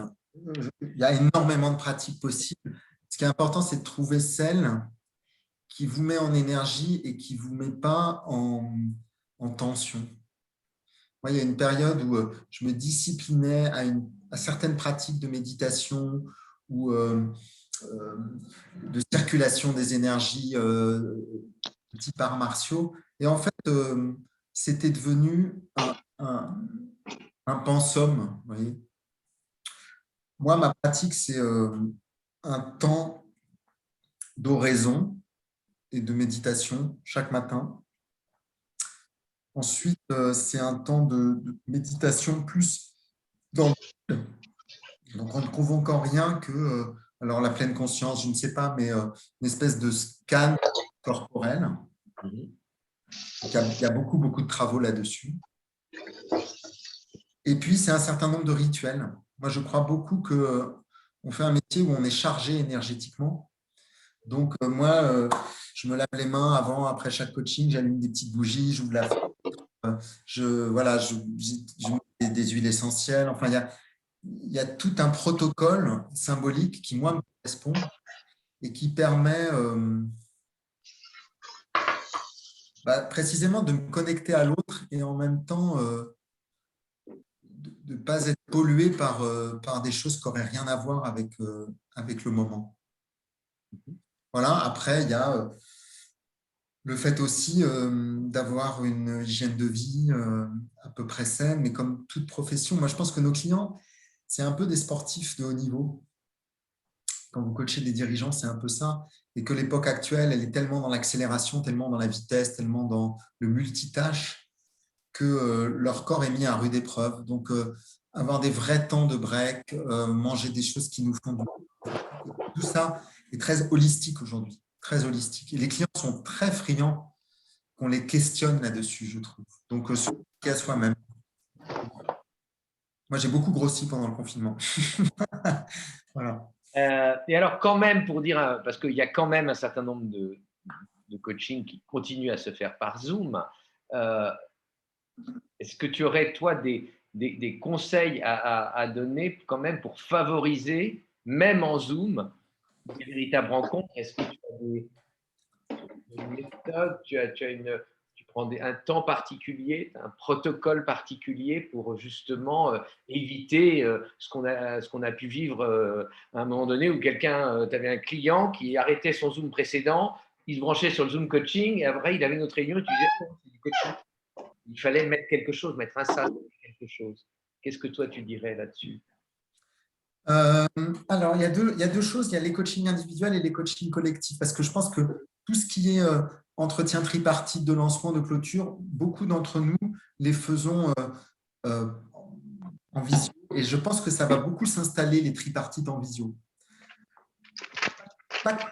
Il y a énormément de pratiques possibles. Ce qui est important, c'est de trouver celle qui vous met en énergie et qui ne vous met pas en tension. Moi, il y a une période où je me disciplinais à certaines pratiques de méditation ou de circulation des énergies type arts martiaux. Et en fait, c'était devenu un pensum. Vous voyez. Moi, ma pratique, c'est un temps d'oraison et de méditation chaque matin. Ensuite, c'est un temps de méditation plus dans le... Donc, en ne convoquant rien que, alors la pleine conscience, je ne sais pas, mais une espèce de scan corporel. Il y a beaucoup, beaucoup de travaux là-dessus. Et puis, c'est un certain nombre de rituels. Moi, je crois beaucoup qu'on fait un métier où on est chargé énergétiquement. Donc, moi, je me lave les mains avant, après chaque coaching, j'allume des petites bougies, j'ouvre la fenêtre, je mets des huiles essentielles. Enfin, il y a tout un protocole symbolique qui, moi, me correspond et qui permet précisément de me connecter à l'autre et en même temps de ne pas être pollué par des choses qui n'auraient rien à voir avec le moment. Voilà, après, il y a le fait aussi d'avoir une hygiène de vie à peu près saine, mais comme toute profession, moi je pense que nos clients, c'est un peu des sportifs de haut niveau. Quand vous coachez des dirigeants, c'est un peu ça. Et que l'époque actuelle, elle est tellement dans l'accélération, tellement dans la vitesse, tellement dans le multitâche, que leur corps est mis à rude épreuve. Donc, avoir des vrais temps de break, manger des choses qui nous font du bien. Tout ça est très holistique aujourd'hui, très holistique. Et les clients sont très friands qu'on les questionne là-dessus, je trouve. Donc, se communiquer à soi-même. Moi, j'ai beaucoup grossi pendant le confinement. Voilà. Et alors, quand même, pour dire, parce qu'il y a quand même un certain nombre de coaching qui continuent à se faire par Zoom, est-ce que tu aurais, toi, des conseils à donner quand même pour favoriser, même en Zoom, des véritables rencontres? Est-ce que tu as des méthodes, tu prends un temps particulier, un protocole particulier pour justement éviter ce qu'on a pu vivre à un moment donné où quelqu'un, tu avais un client qui arrêtait son Zoom précédent, il se branchait sur le Zoom coaching et après il avait une autre réunion et tu disais oh, c'est du coaching. Il fallait mettre quelque chose, mettre un sas, quelque chose. Qu'est-ce que toi tu dirais là-dessus? Alors, il y a deux choses. Il y a les coachings individuels et les coachings collectifs. Parce que je pense que tout ce qui est entretien tripartite de lancement, de clôture, beaucoup d'entre nous les faisons en visio. Et je pense que ça va beaucoup s'installer, les tripartites en visio.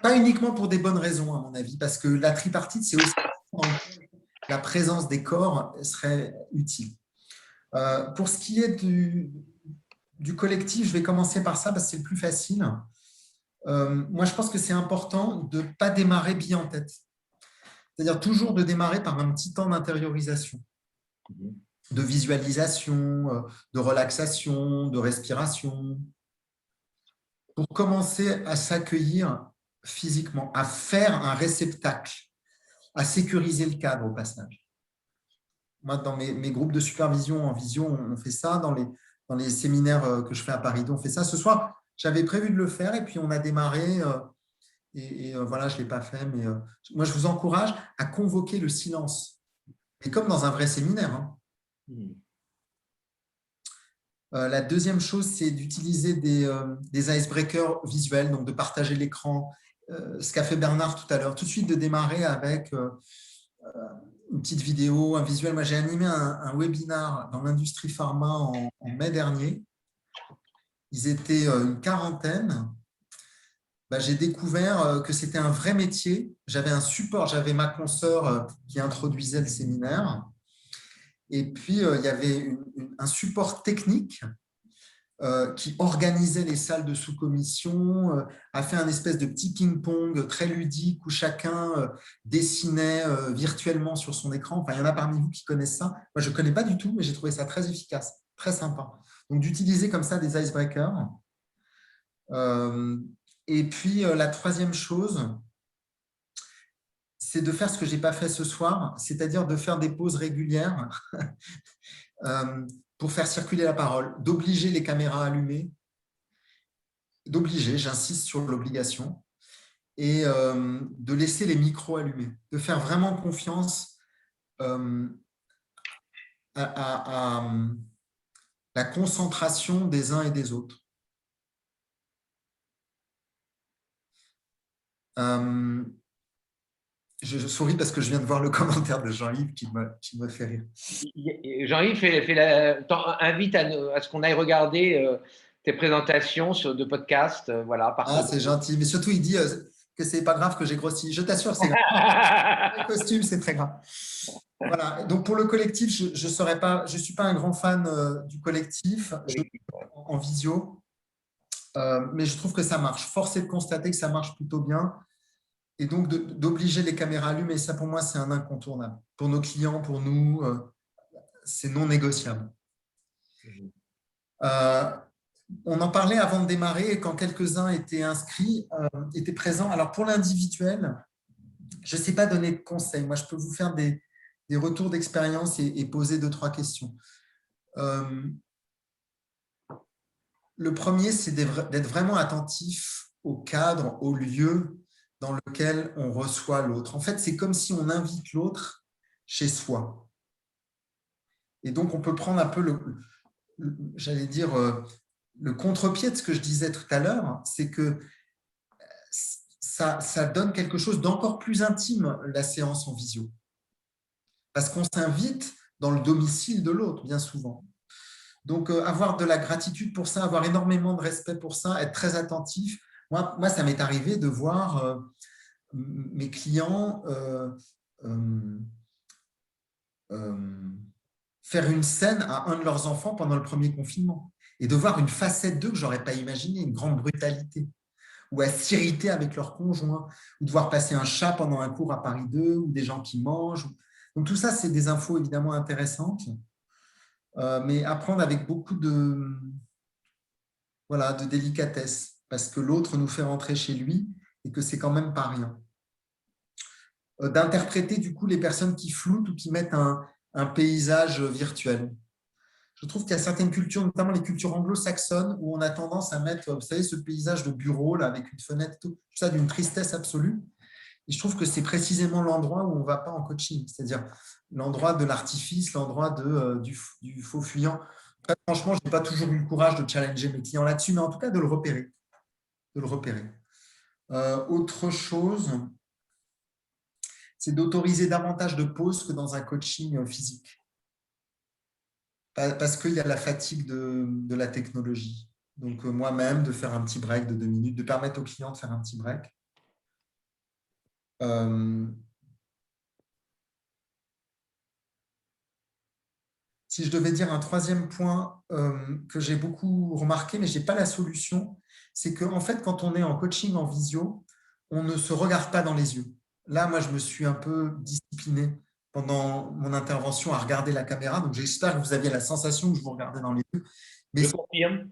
Pas uniquement pour des bonnes raisons, à mon avis, parce que la tripartite, c'est aussi dans lequel la présence des corps serait utile. Pour ce qui est du collectif, je vais commencer par ça parce que c'est le plus facile. Moi, je pense que c'est important de ne pas démarrer bille en tête. C'est-à-dire toujours de démarrer par un petit temps d'intériorisation, de visualisation, de relaxation, de respiration, pour commencer à s'accueillir physiquement, à faire un réceptacle, à sécuriser le cadre au passage. Moi, dans mes groupes de supervision en visio, on fait ça. Dans les séminaires que je fais à Paris, on fait ça. Ce soir, j'avais prévu de le faire et puis on a démarré. Voilà, je ne l'ai pas fait. Mais moi, je vous encourage à convoquer le silence. Et comme dans un vrai séminaire. Hein. La deuxième chose, c'est d'utiliser des icebreakers visuels, donc de partager l'écran. Ce qu'a fait Bernard tout à l'heure. Tout de suite, de démarrer avec une petite vidéo, un visuel. Moi, j'ai animé un webinar dans l'industrie pharma en mai dernier. Ils étaient une quarantaine. J'ai découvert que c'était un vrai métier. J'avais un support, j'avais ma consoeur qui introduisait le séminaire. Et puis, il y avait un support technique qui organisait les salles de sous-commission, a fait un espèce de petit ping-pong très ludique où chacun dessinait virtuellement sur son écran. Enfin, il y en a parmi vous qui connaissent ça. Moi, je ne connais pas du tout, mais j'ai trouvé ça très efficace, très sympa. Donc, d'utiliser comme ça des icebreakers. Et puis, la troisième chose, c'est de faire ce que je n'ai pas fait ce soir, c'est-à-dire de faire des pauses régulières pour faire circuler la parole, d'obliger les caméras allumées, d'obliger, j'insiste sur l'obligation, et de laisser les micros allumés, de faire vraiment confiance à la concentration des uns et des autres. Je souris parce que je viens de voir le commentaire de Jean-Yves qui me fait rire. Jean-Yves invite à ce qu'on aille regarder tes présentations de podcasts. Voilà, c'est gentil. Mais surtout, il dit que c'est pas grave que j'ai grossi. Je t'assure, c'est grave. Le costume, c'est très grave. Voilà. Donc, pour le collectif, je suis pas un grand fan du collectif en visio. Mais je trouve que ça marche. Force est de constater que ça marche plutôt bien. Et donc, d'obliger les caméras allumées, ça pour moi, c'est un incontournable. Pour nos clients, pour nous, c'est non négociable. On en parlait avant de démarrer, quand quelques-uns étaient inscrits, étaient présents. Alors, pour l'individuel, je ne sais pas donner de conseils. Moi, je peux vous faire des retours d'expérience et poser 2-3 questions. Le premier, c'est d'être vraiment attentif au cadre, au lieu dans lequel on reçoit l'autre. En fait, c'est comme si on invite l'autre chez soi. Et donc, on peut prendre un peu j'allais dire, le contre-pied de ce que je disais tout à l'heure, c'est que ça donne quelque chose d'encore plus intime, la séance en visio. Parce qu'on s'invite dans le domicile de l'autre, bien souvent. Donc, avoir de la gratitude pour ça, avoir énormément de respect pour ça, être très attentif. Moi ça m'est arrivé de voir mes clients faire une scène à un de leurs enfants pendant le premier confinement et de voir une facette d'eux que je n'aurais pas imaginé, une grande brutalité, ou à s'irriter avec leur conjoint, ou de voir passer un chat pendant un cours à Paris 2, ou des gens qui mangent. Donc tout ça, c'est des infos évidemment intéressantes, mais à prendre avec beaucoup de délicatesse, parce que l'autre nous fait rentrer chez lui et que c'est quand même pas rien. D'interpréter du coup les personnes qui floutent ou qui mettent un paysage virtuel. Je trouve qu'il y a certaines cultures, notamment les cultures anglo-saxonnes, où on a tendance à mettre, vous savez, ce paysage de bureau là, avec une fenêtre, tout ça d'une tristesse absolue. Et je trouve que c'est précisément l'endroit où on ne va pas en coaching, c'est-à-dire l'endroit de l'artifice, l'endroit du faux fuyant. Très franchement, je n'ai pas toujours eu le courage de challenger mes clients là-dessus, mais en tout cas de le repérer. Autre chose, c'est d'autoriser davantage de pauses que dans un coaching physique. Parce qu'il y a la fatigue de la technologie. Donc, moi-même, de faire un petit break de 2 minutes, de permettre au client de faire un petit break. Si je devais dire un troisième point que j'ai beaucoup remarqué, mais je n'ai pas la solution, c'est qu'en fait, quand on est en coaching en visio, on ne se regarde pas dans les yeux. Là, moi, je me suis un peu discipliné pendant mon intervention à regarder la caméra. Donc, j'espère que vous aviez la sensation que je vous regardais dans les yeux. Mais je confirme.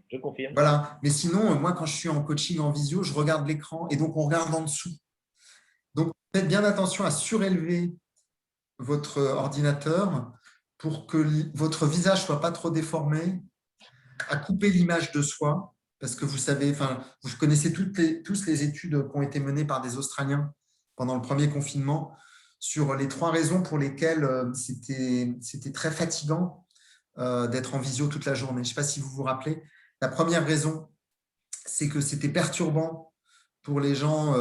Voilà. Mais sinon, moi, quand je suis en coaching en visio, je regarde l'écran et donc on regarde en dessous. Donc, faites bien attention à surélever votre ordinateur pour que votre visage ne soit pas trop déformé, à couper l'image de soi, parce que vous savez, vous connaissez tous les études qui ont été menées par des Australiens pendant le premier confinement sur les 3 raisons pour lesquelles c'était très fatigant d'être en visio toute la journée. Je ne sais pas si vous vous rappelez. La première raison, c'est que c'était perturbant pour les gens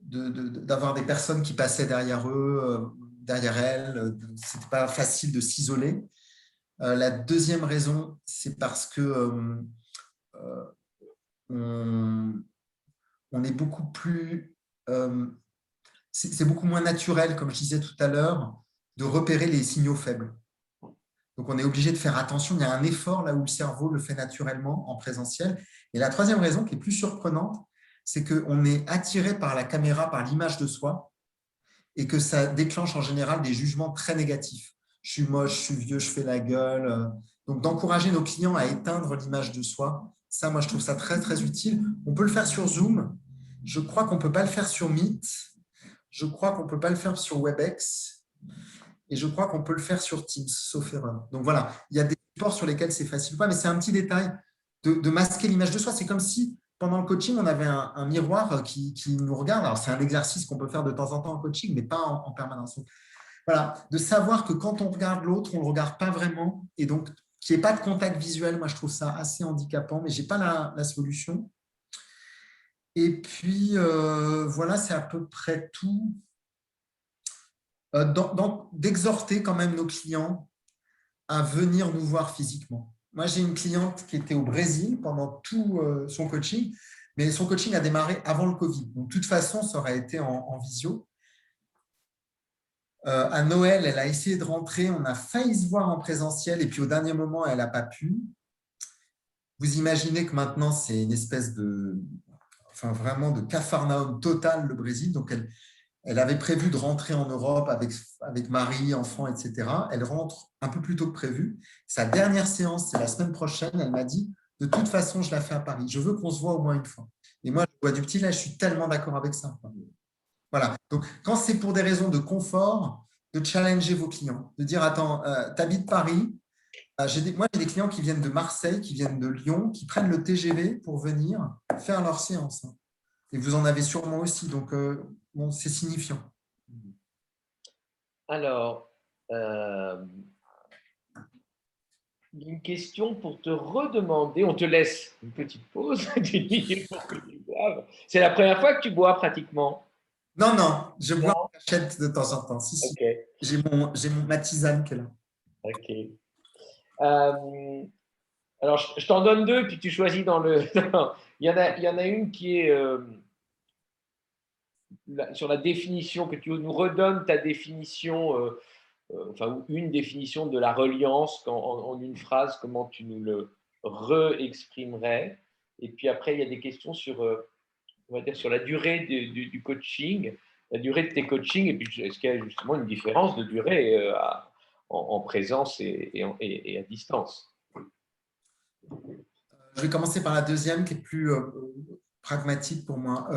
d'avoir des personnes qui passaient derrière eux, derrière elles. Ce n'était pas facile de s'isoler. La deuxième raison, c'est parce que on est beaucoup plus… c'est beaucoup moins naturel, comme je disais tout à l'heure, de repérer les signaux faibles. Donc, on est obligé de faire attention. Il y a un effort là où le cerveau le fait naturellement en présentiel. Et la troisième raison, qui est plus surprenante, c'est qu'on est attiré par la caméra, par l'image de soi, et que ça déclenche en général des jugements très négatifs. Je suis moche, je suis vieux, je fais la gueule. Donc, d'encourager nos clients à éteindre l'image de soi, ça, moi, je trouve ça très, très utile. On peut le faire sur Zoom. Je crois qu'on ne peut pas le faire sur Meet. Je crois qu'on ne peut pas le faire sur WebEx. Et je crois qu'on peut le faire sur Teams, sauf erreur. Donc voilà, il y a des supports sur lesquels c'est facile ou pas, mais c'est un petit détail de masquer l'image de soi. C'est comme si, pendant le coaching, on avait un miroir qui nous regarde. Alors, c'est un exercice qu'on peut faire de temps en temps en coaching, mais pas en permanence. Voilà, de savoir que quand on regarde l'autre, on ne le regarde pas vraiment. Et donc, qu'il n'y ait pas de contact visuel, moi, je trouve ça assez handicapant, mais je n'ai pas la solution. Et puis, voilà, c'est à peu près tout. D'exhorter quand même nos clients à venir nous voir physiquement. Moi, j'ai une cliente qui était au Brésil pendant tout son coaching, mais son coaching a démarré avant le Covid. Donc, de toute façon, ça aurait été en visio. À Noël, elle a essayé de rentrer. On a failli se voir en présentiel et puis au dernier moment, elle n'a pas pu. Vous imaginez que maintenant, c'est une espèce vraiment de capharnaüm total, le Brésil. Donc, Elle avait prévu de rentrer en Europe avec mari, enfant, etc. Elle rentre un peu plus tôt que prévu. Sa dernière séance, c'est la semaine prochaine. Elle m'a dit, de toute façon, je la fais à Paris. Je veux qu'on se voit au moins une fois. Et moi, je vois du petit, là, je suis tellement d'accord avec ça. Voilà. Donc, quand c'est pour des raisons de confort, de challenger vos clients, de dire, attends, tu habites Paris. Moi, j'ai des clients qui viennent de Marseille, qui viennent de Lyon, qui prennent le TGV pour venir faire leur séance. Et vous en avez sûrement aussi. Donc, bon, c'est signifiant. Alors, une question pour te redemander. On te laisse une petite pause d'une minute pour que tu boives. C'est la première fois que tu bois pratiquement. Non, non, je bois en cachette de temps en temps. Si, si. Ok, J'ai ma tisane qui est là. ok. Alors, je t'en donne deux, puis tu choisis dans le. Il y en a une qui est sur la définition, que tu nous redonnes ta définition, enfin, une définition de la reliance en une phrase, comment tu nous le re-exprimerais. Et puis après, il y a des questions sur, on va dire, sur la durée du coaching, la durée de tes coachings, et puis est-ce qu'il y a justement une différence de durée en présence et à distance? Je vais commencer par la deuxième qui est plus pragmatique pour moi.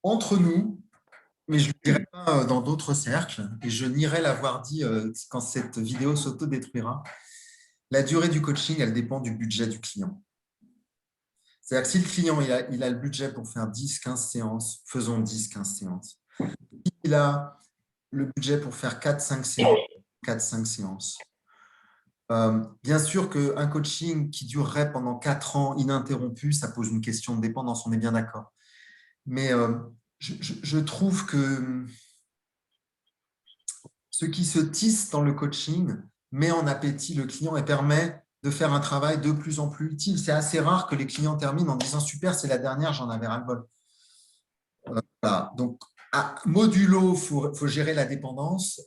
Entre nous, mais je ne le dirai pas dans d'autres cercles, et je nierai l'avoir dit quand cette vidéo s'autodétruira, la durée du coaching, elle dépend du budget du client. C'est-à-dire que si le client il a le budget pour faire 10-15 séances, faisons 10-15 séances. Il a le budget pour faire 4-5 séances, 4-5 séances. Bien sûr qu'un coaching qui durerait pendant 4 ans ininterrompu, ça pose une question de dépendance, on est bien d'accord. Mais je trouve que ce qui se tisse dans le coaching met en appétit le client et permet de faire un travail de plus en plus utile. C'est assez rare que les clients terminent en disant « super, c'est la dernière, j'en avais ras-le-bol ». Voilà. Donc, modulo, il faut gérer la dépendance.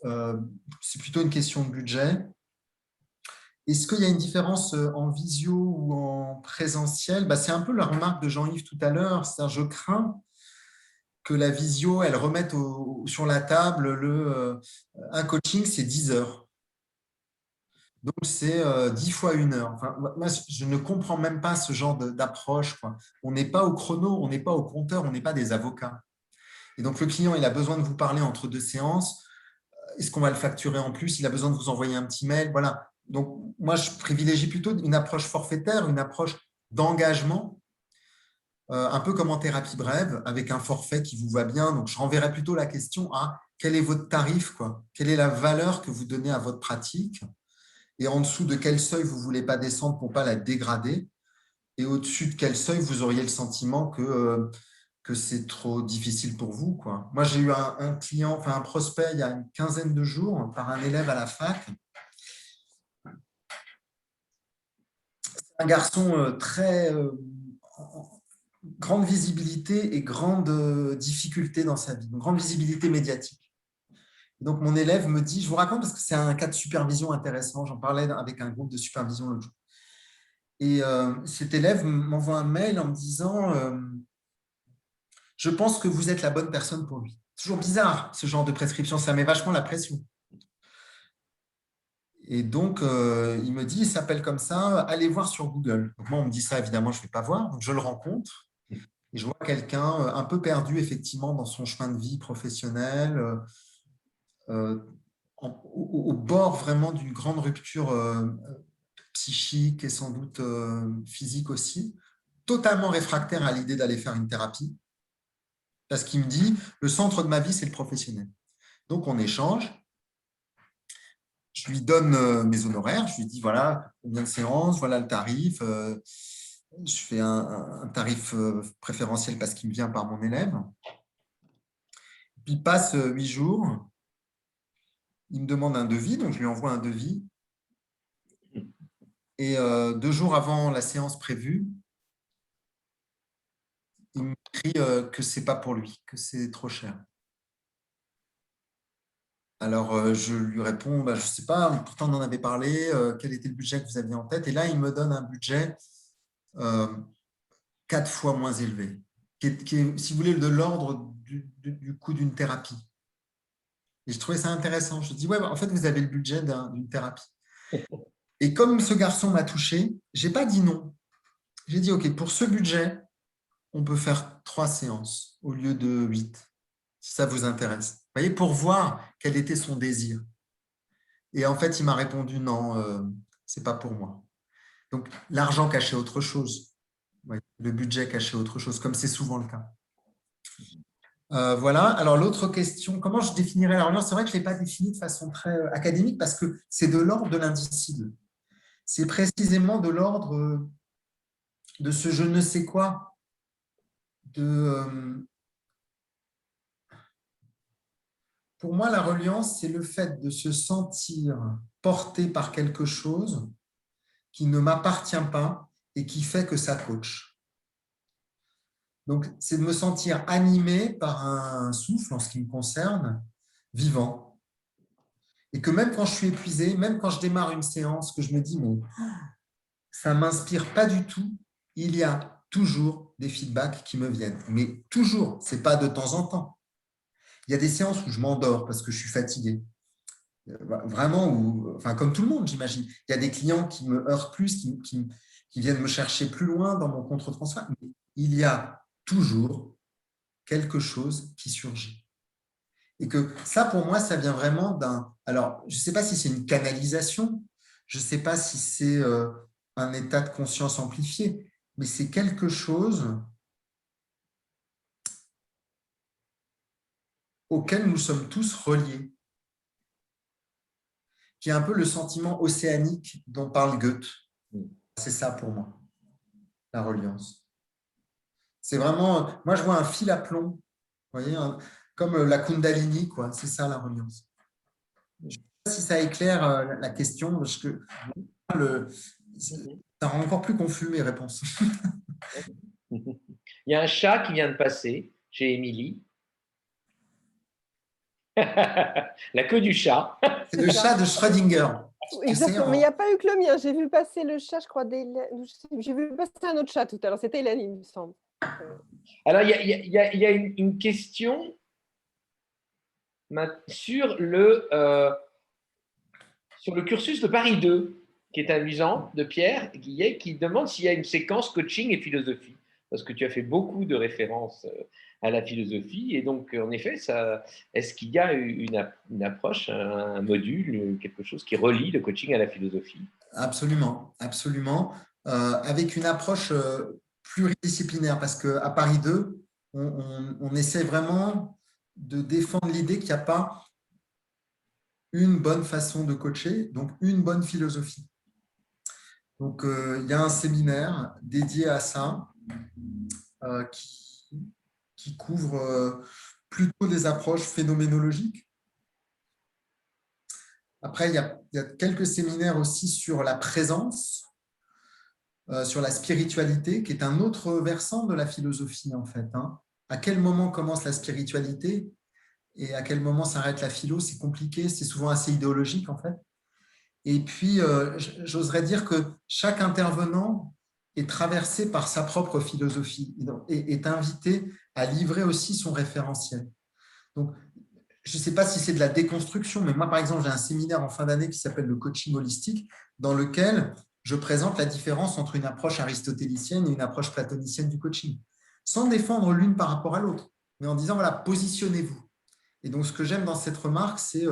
C'est plutôt une question de budget. Est-ce qu'il y a une différence en visio ou en présentiel? C'est un peu la remarque de Jean-Yves tout à l'heure. Je crains que la visio, elle remette sur la table un coaching, c'est 10 heures. Donc, c'est 10 fois 1 heure. Enfin, moi, je ne comprends même pas ce genre d'approche. On n'est pas au chrono, on n'est pas au compteur, on n'est pas des avocats. Et donc, le client, il a besoin de vous parler entre 2 séances. Est-ce qu'on va le facturer en plus? Il a besoin de vous envoyer un petit mail. Voilà. Donc, moi, je privilégie plutôt une approche forfaitaire, une approche d'engagement, un peu comme en thérapie brève, avec un forfait qui vous va bien. Donc, je renverrai plutôt la question à quel est votre tarif, quoi? Quelle est la valeur que vous donnez à votre pratique? Et en dessous de quel seuil vous ne voulez pas descendre pour ne pas la dégrader? Et au-dessus de quel seuil vous auriez le sentiment que c'est trop difficile pour vous, quoi. Moi, j'ai eu un client, enfin un prospect, il y a une quinzaine de jours, par un élève à la fac. C'est un garçon très grande visibilité et grande difficulté dans sa vie, une grande visibilité médiatique. Donc, mon élève me dit, je vous raconte parce que c'est un cas de supervision intéressant, j'en parlais avec un groupe de supervision l'autre jour. Et cet élève m'envoie un mail en me disant je pense que vous êtes la bonne personne pour lui. Toujours bizarre, ce genre de prescription, ça met vachement la pression. Et donc, il me dit, il s'appelle comme ça, allez voir sur Google. Donc, moi, on me dit ça, évidemment, je ne vais pas voir. Donc, je le rencontre et je vois quelqu'un un peu perdu, effectivement, dans son chemin de vie professionnel, au bord vraiment d'une grande rupture psychique et sans doute physique aussi, totalement réfractaire à l'idée d'aller faire une thérapie. Parce qu'il me dit, le centre de ma vie, c'est le professionnel. Donc, on échange. Je lui donne mes honoraires. Je lui dis, voilà, combien de séances, voilà le tarif. Je fais un tarif préférentiel parce qu'il me vient par mon élève. Puis, il passe 8 jours. Il me demande un devis, donc je lui envoie un devis. Et 2 jours avant la séance prévue, il me crie que ce n'est pas pour lui, que c'est trop cher. Alors, je lui réponds, je ne sais pas, pourtant on en avait parlé, quel était le budget que vous aviez en tête? Et là, il me donne un budget 4 fois moins élevé. qui est, si vous voulez, de l'ordre du coût d'une thérapie. Et je trouvais ça intéressant. Je dis, ouais, en fait, vous avez le budget d'une thérapie. Et comme ce garçon m'a touché, je n'ai pas dit non. J'ai dit, OK, pour ce budget, on peut faire 3 séances au lieu de 8, si ça vous intéresse. Vous voyez, pour voir quel était son désir. Et en fait, il m'a répondu, non, ce n'est pas pour moi. Donc, l'argent cachait autre chose. Ouais, le budget cachait autre chose, comme c'est souvent le cas. Voilà. Alors, l'autre question, comment je définirais la reliance? C'est vrai que je ne l'ai pas définie de façon très académique parce que c'est de l'ordre de l'indicible. C'est précisément de l'ordre de ce je ne sais quoi, pour moi, la reliance, c'est le fait de se sentir porté par quelque chose qui ne m'appartient pas et qui fait que ça coach. Donc, c'est de me sentir animé par un souffle, en ce qui me concerne, vivant. Et que même quand je suis épuisé, même quand je démarre une séance, que je me dis, mais ça ne m'inspire pas du tout, il y a toujours des feedbacks qui me viennent. Mais toujours, ce n'est pas de temps en temps. Il y a des séances où je m'endors parce que je suis fatigué. Vraiment, enfin, comme tout le monde, j'imagine. Il y a des clients qui me heurtent plus, qui viennent me chercher plus loin dans mon contre-transfert. Mais il y a toujours quelque chose qui surgit. Et que ça, pour moi, ça vient vraiment d'un… Alors, je ne sais pas si c'est une canalisation, je ne sais pas si c'est un état de conscience amplifié, mais c'est quelque chose auquel nous sommes tous reliés, qui est un peu le sentiment océanique dont parle Goethe. C'est ça pour moi, la reliance. C'est vraiment, moi je vois un fil à plomb, vous voyez, comme la Kundalini, quoi. C'est ça la reliance. Je ne sais pas si ça éclaire la question, parce que ça rend encore plus confus mes réponses. Il y a un chat qui vient de passer chez Émilie. La queue du chat. C'est le chat de Schrödinger. Exactement, mais il n'y a pas eu que le mien. J'ai vu passer le chat, je crois, j'ai vu passer un autre chat tout à l'heure. C'était Hélène, il me semble. Alors, il y a une question sur le cursus de Paris 2, qui est amusant, de Pierre Guillet, qui demande s'il y a une séquence coaching et philosophie. Parce que tu as fait beaucoup de références à la philosophie. Et donc, en effet, est-ce qu'il y a une approche, un module, quelque chose qui relie le coaching à la philosophie? Absolument, absolument. Avec une approche pluridisciplinaire, parce qu'à Paris 2, on essaie vraiment de défendre l'idée qu'il n'y a pas une bonne façon de coacher, donc une bonne philosophie. Donc, il y a un séminaire dédié à ça qui couvre plutôt des approches phénoménologiques. Après, il y a quelques séminaires aussi sur la présence, sur la spiritualité, qui est un autre versant de la philosophie, en fait. À quel moment commence la spiritualité et à quel moment s'arrête la philo? C'est compliqué, c'est souvent assez idéologique, en fait. Et puis, j'oserais dire que chaque intervenant est traversé par sa propre philosophie et est invité à livrer aussi son référentiel. Donc, je ne sais pas si c'est de la déconstruction, mais moi, par exemple, j'ai un séminaire en fin d'année qui s'appelle le coaching holistique, dans lequel je présente la différence entre une approche aristotélicienne et une approche platonicienne du coaching, sans défendre l'une par rapport à l'autre, mais en disant, voilà, positionnez-vous. Et donc, ce que j'aime dans cette remarque, c'est…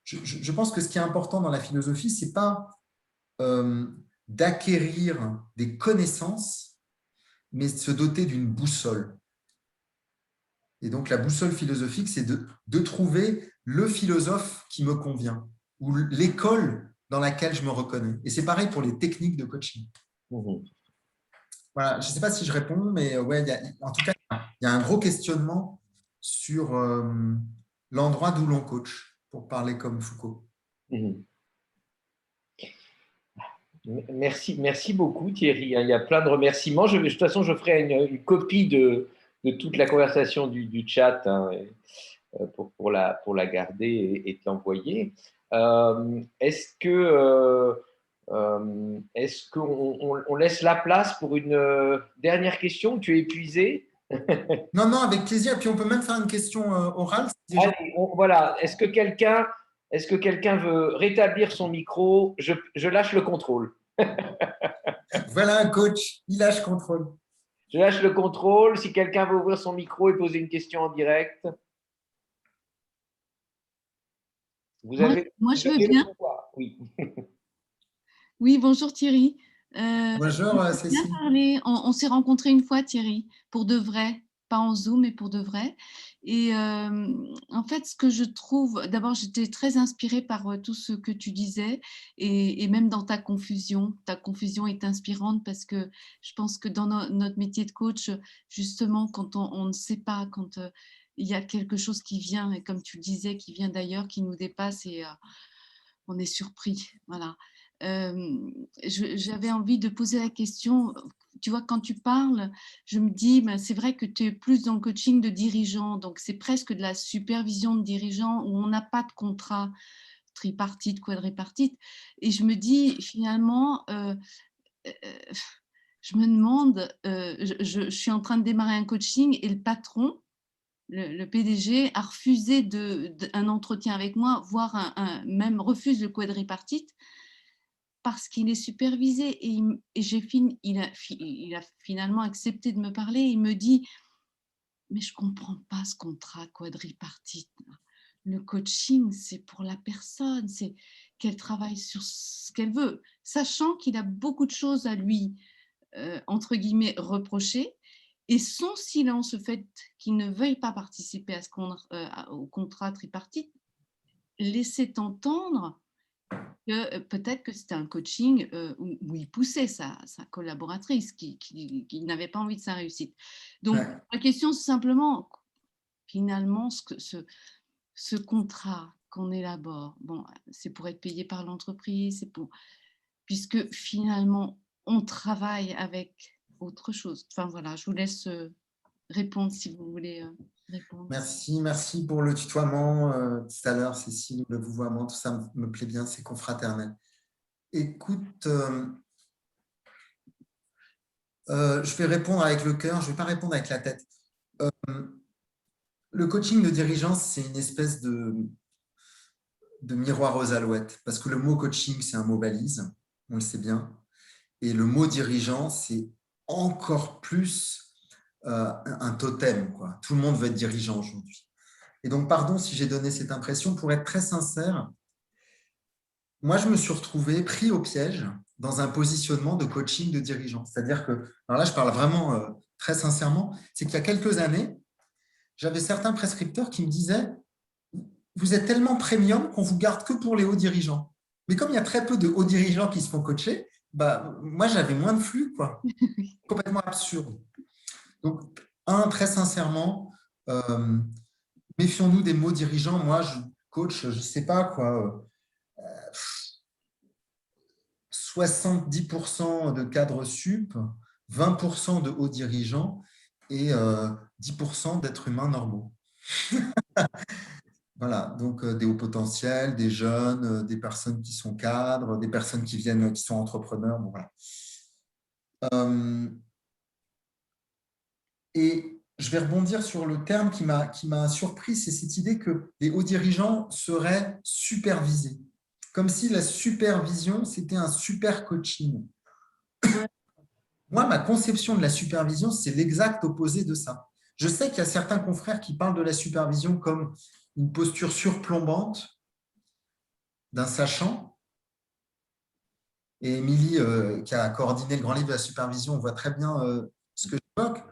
Je pense que ce qui est important dans la philosophie, ce n'est pas d'acquérir des connaissances, mais de se doter d'une boussole. Et donc, la boussole philosophique, c'est de trouver le philosophe qui me convient ou l'école dans laquelle je me reconnais. Et c'est pareil pour les techniques de coaching. Voilà, je ne sais pas si je réponds, mais ouais, en tout cas, il y a un gros questionnement sur l'endroit d'où l'on coach, pour parler comme Foucault. Merci beaucoup Thierry. Il y a plein de remerciements. De toute façon, je ferai une copie de toute la conversation du chat pour la garder et te l'envoyer. Est-ce qu'on laisse la place pour une dernière question? Tu es épuisé? Non, non, avec plaisir. Et puis, on peut même faire une question orale. Si des gens- Allez, voilà. Est-ce que quelqu'un veut rétablir son micro? Je lâche le contrôle. Voilà un coach, il lâche contrôle. Je lâche le contrôle. Si quelqu'un veut ouvrir son micro et poser une question en direct, vous Moi, avez, moi, vous je veux avez le bien. pouvoir. Oui. Oui, bonjour Thierry. Bonjour, On s'est bien Cécile. parlé. On s'est rencontrés une fois, Thierry, pour de vrai, pas en Zoom, mais pour de vrai. Et en fait, ce que je trouve, d'abord, j'étais très inspirée par tout ce que tu disais, et même dans ta confusion. Ta confusion est inspirante parce que je pense que dans notre métier de coach, justement, quand on ne sait pas, quand il y a quelque chose qui vient, et comme tu le disais, qui vient d'ailleurs, qui nous dépasse, et on est surpris. Voilà. J'avais envie de poser la question, tu vois, quand tu parles, je me dis, ben, c'est vrai que tu es plus dans le coaching de dirigeants, donc c'est presque de la supervision de dirigeants où on n'a pas de contrat tripartite, quadripartite. Et je me dis, finalement, euh, je me demande, je suis en train de démarrer un coaching et le patron, le PDG, a refusé un entretien avec moi, voire même refuse le quadripartite, parce qu'il est supervisé. Il a finalement accepté de me parler. Il me dit, mais je ne comprends pas ce contrat quadripartite. Le coaching, c'est pour la personne, c'est qu'elle travaille sur ce qu'elle veut, sachant qu'il a beaucoup de choses à lui, entre guillemets, reprocher. Et son silence, le fait qu'il ne veuille pas participer au contrat tripartite, laissait entendre que peut-être que c'était un coaching où il poussait sa collaboratrice qui n'avait pas envie de sa réussite. Donc, Ouais. la question, c'est simplement, finalement, ce contrat qu'on élabore, bon, c'est pour être payé par l'entreprise, puisque finalement, on travaille avec autre chose. Enfin, voilà, je vous laisse répondre si vous voulez répondre. Merci pour le tutoiement tout à l'heure, Cécile, le vouvoiement, tout ça me plaît bien, c'est confraternel. Écoute, je vais répondre avec le cœur, je ne vais pas répondre avec la tête. Le coaching de dirigeance, c'est une espèce de miroir aux alouettes, parce que le mot coaching, c'est un mot balise, on le sait bien, et le mot dirigeant, c'est encore plus un totem, quoi. Tout le monde veut être dirigeant aujourd'hui. Et donc, pardon si j'ai donné cette impression, pour être très sincère, moi, je me suis retrouvé pris au piège dans un positionnement de coaching de dirigeant. C'est-à-dire que, alors là, je parle vraiment très sincèrement, c'est qu'il y a quelques années, j'avais certains prescripteurs qui me disaient « Vous êtes tellement premium qu'on vous garde que pour les hauts dirigeants. » Mais comme il y a très peu de hauts dirigeants qui se font coacher, bah, moi, j'avais moins de flux, quoi. Complètement absurde. Donc, très sincèrement, méfions-nous des mots dirigeants. Moi, je coach, je ne sais pas quoi, 70% de cadres sup, 20% de hauts dirigeants et 10% d'êtres humains normaux. Voilà, donc des hauts potentiels, des jeunes, des personnes qui sont cadres, des personnes qui sont entrepreneurs. Bon, voilà. Et je vais rebondir sur le terme qui m'a surpris, c'est cette idée que les hauts dirigeants seraient supervisés, comme si la supervision, c'était un super coaching. Moi, ma conception de la supervision, c'est l'exact opposé de ça. Je sais qu'il y a certains confrères qui parlent de la supervision comme une posture surplombante d'un sachant. Et Émilie, qui a coordonné le grand livre de la supervision, on voit très bien ce que j'évoque.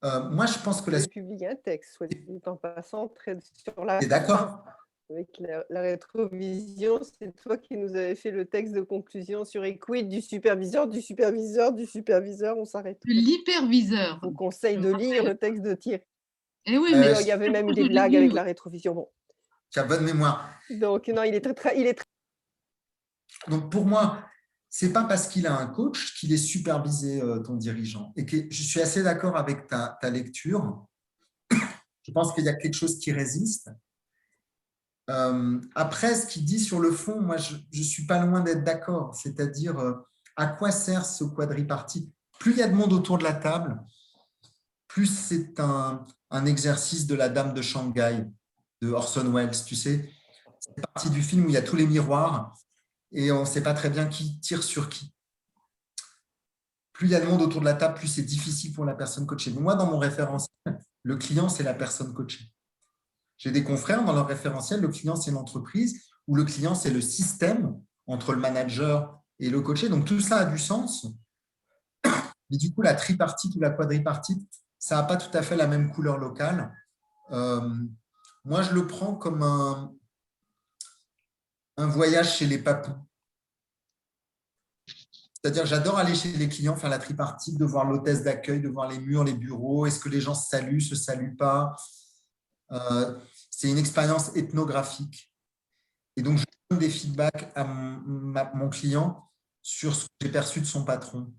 Moi, je pense que J'ai publié un texte, soit dit en passant, sur la T'es d'accord? avec la rétrovision. C'est toi qui nous avais fait le texte de conclusion sur Equid du superviseur, du superviseur, du superviseur. On s'arrête. L'hyperviseur. Je vous conseille de lire le texte de Thierry. Eh oui, mais Il y avait même eu des je l'ai blagues lu. avec la rétrovision. Bon. Tu as bonne mémoire. Donc, non, il est très. Donc, pour moi, ce n'est pas parce qu'il a un coach qu'il est supervisé, ton dirigeant. Et que je suis assez d'accord avec ta lecture. Je pense qu'il y a quelque chose qui résiste. Après, ce qu'il dit sur le fond, moi, je ne suis pas loin d'être d'accord. C'est-à-dire, à quoi sert ce quadripartite? Plus il y a de monde autour de la table, plus c'est un exercice de la Dame de Shanghai, de Orson Welles, tu sais. C'est partie du film où il y a tous les miroirs et on ne sait pas très bien qui tire sur qui. Plus il y a de monde autour de la table, plus c'est difficile pour la personne coachée. Donc moi, dans mon référentiel, le client, c'est la personne coachée. J'ai des confrères dans leur référentiel, le client, c'est l'entreprise, ou le client, c'est le système entre le manager et le coaché. Donc tout ça a du sens. Mais du coup, la tripartite ou la quadripartite, ça n'a pas tout à fait la même couleur locale. Moi, je le prends comme un voyage chez les papous. C'est-à-dire, j'adore aller chez les clients, faire la tripartite, de voir l'hôtesse d'accueil, de voir les murs, les bureaux. Est-ce que les gens se saluent, se saluent pas? C'est une expérience ethnographique. Et donc, je donne des feedbacks à mon client sur ce que j'ai perçu de son patron,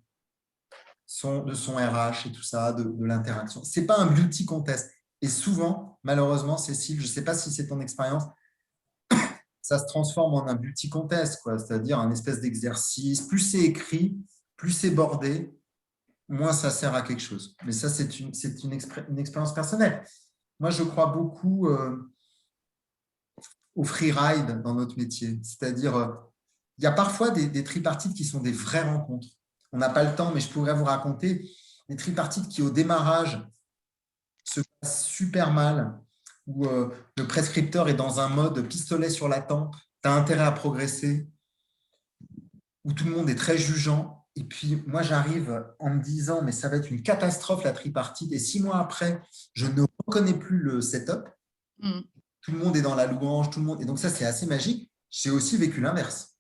de son RH et tout ça, de l'interaction. Ce n'est pas un beauty contest. Et souvent, malheureusement, Cécile, je ne sais pas si c'est ton expérience, ça se transforme en un beauty contest, quoi. C'est-à-dire un espèce d'exercice. Plus c'est écrit, plus c'est bordé, moins ça sert à quelque chose. Mais ça, c'est une expérience personnelle. Moi, je crois beaucoup au freeride dans notre métier. C'est-à-dire, il y a parfois des tripartites qui sont des vraies rencontres. On n'a pas le temps, mais je pourrais vous raconter des tripartites qui, au démarrage, se passent super mal, où le prescripteur est dans un mode pistolet sur la tempe, tu as intérêt à progresser, où tout le monde est très jugeant. Et puis, moi, j'arrive en me disant, mais ça va être une catastrophe, la tripartite. Et 6 mois après, je ne reconnais plus le setup. Tout le monde est dans la louange, tout le monde. Et donc, ça, c'est assez magique. J'ai aussi vécu l'inverse.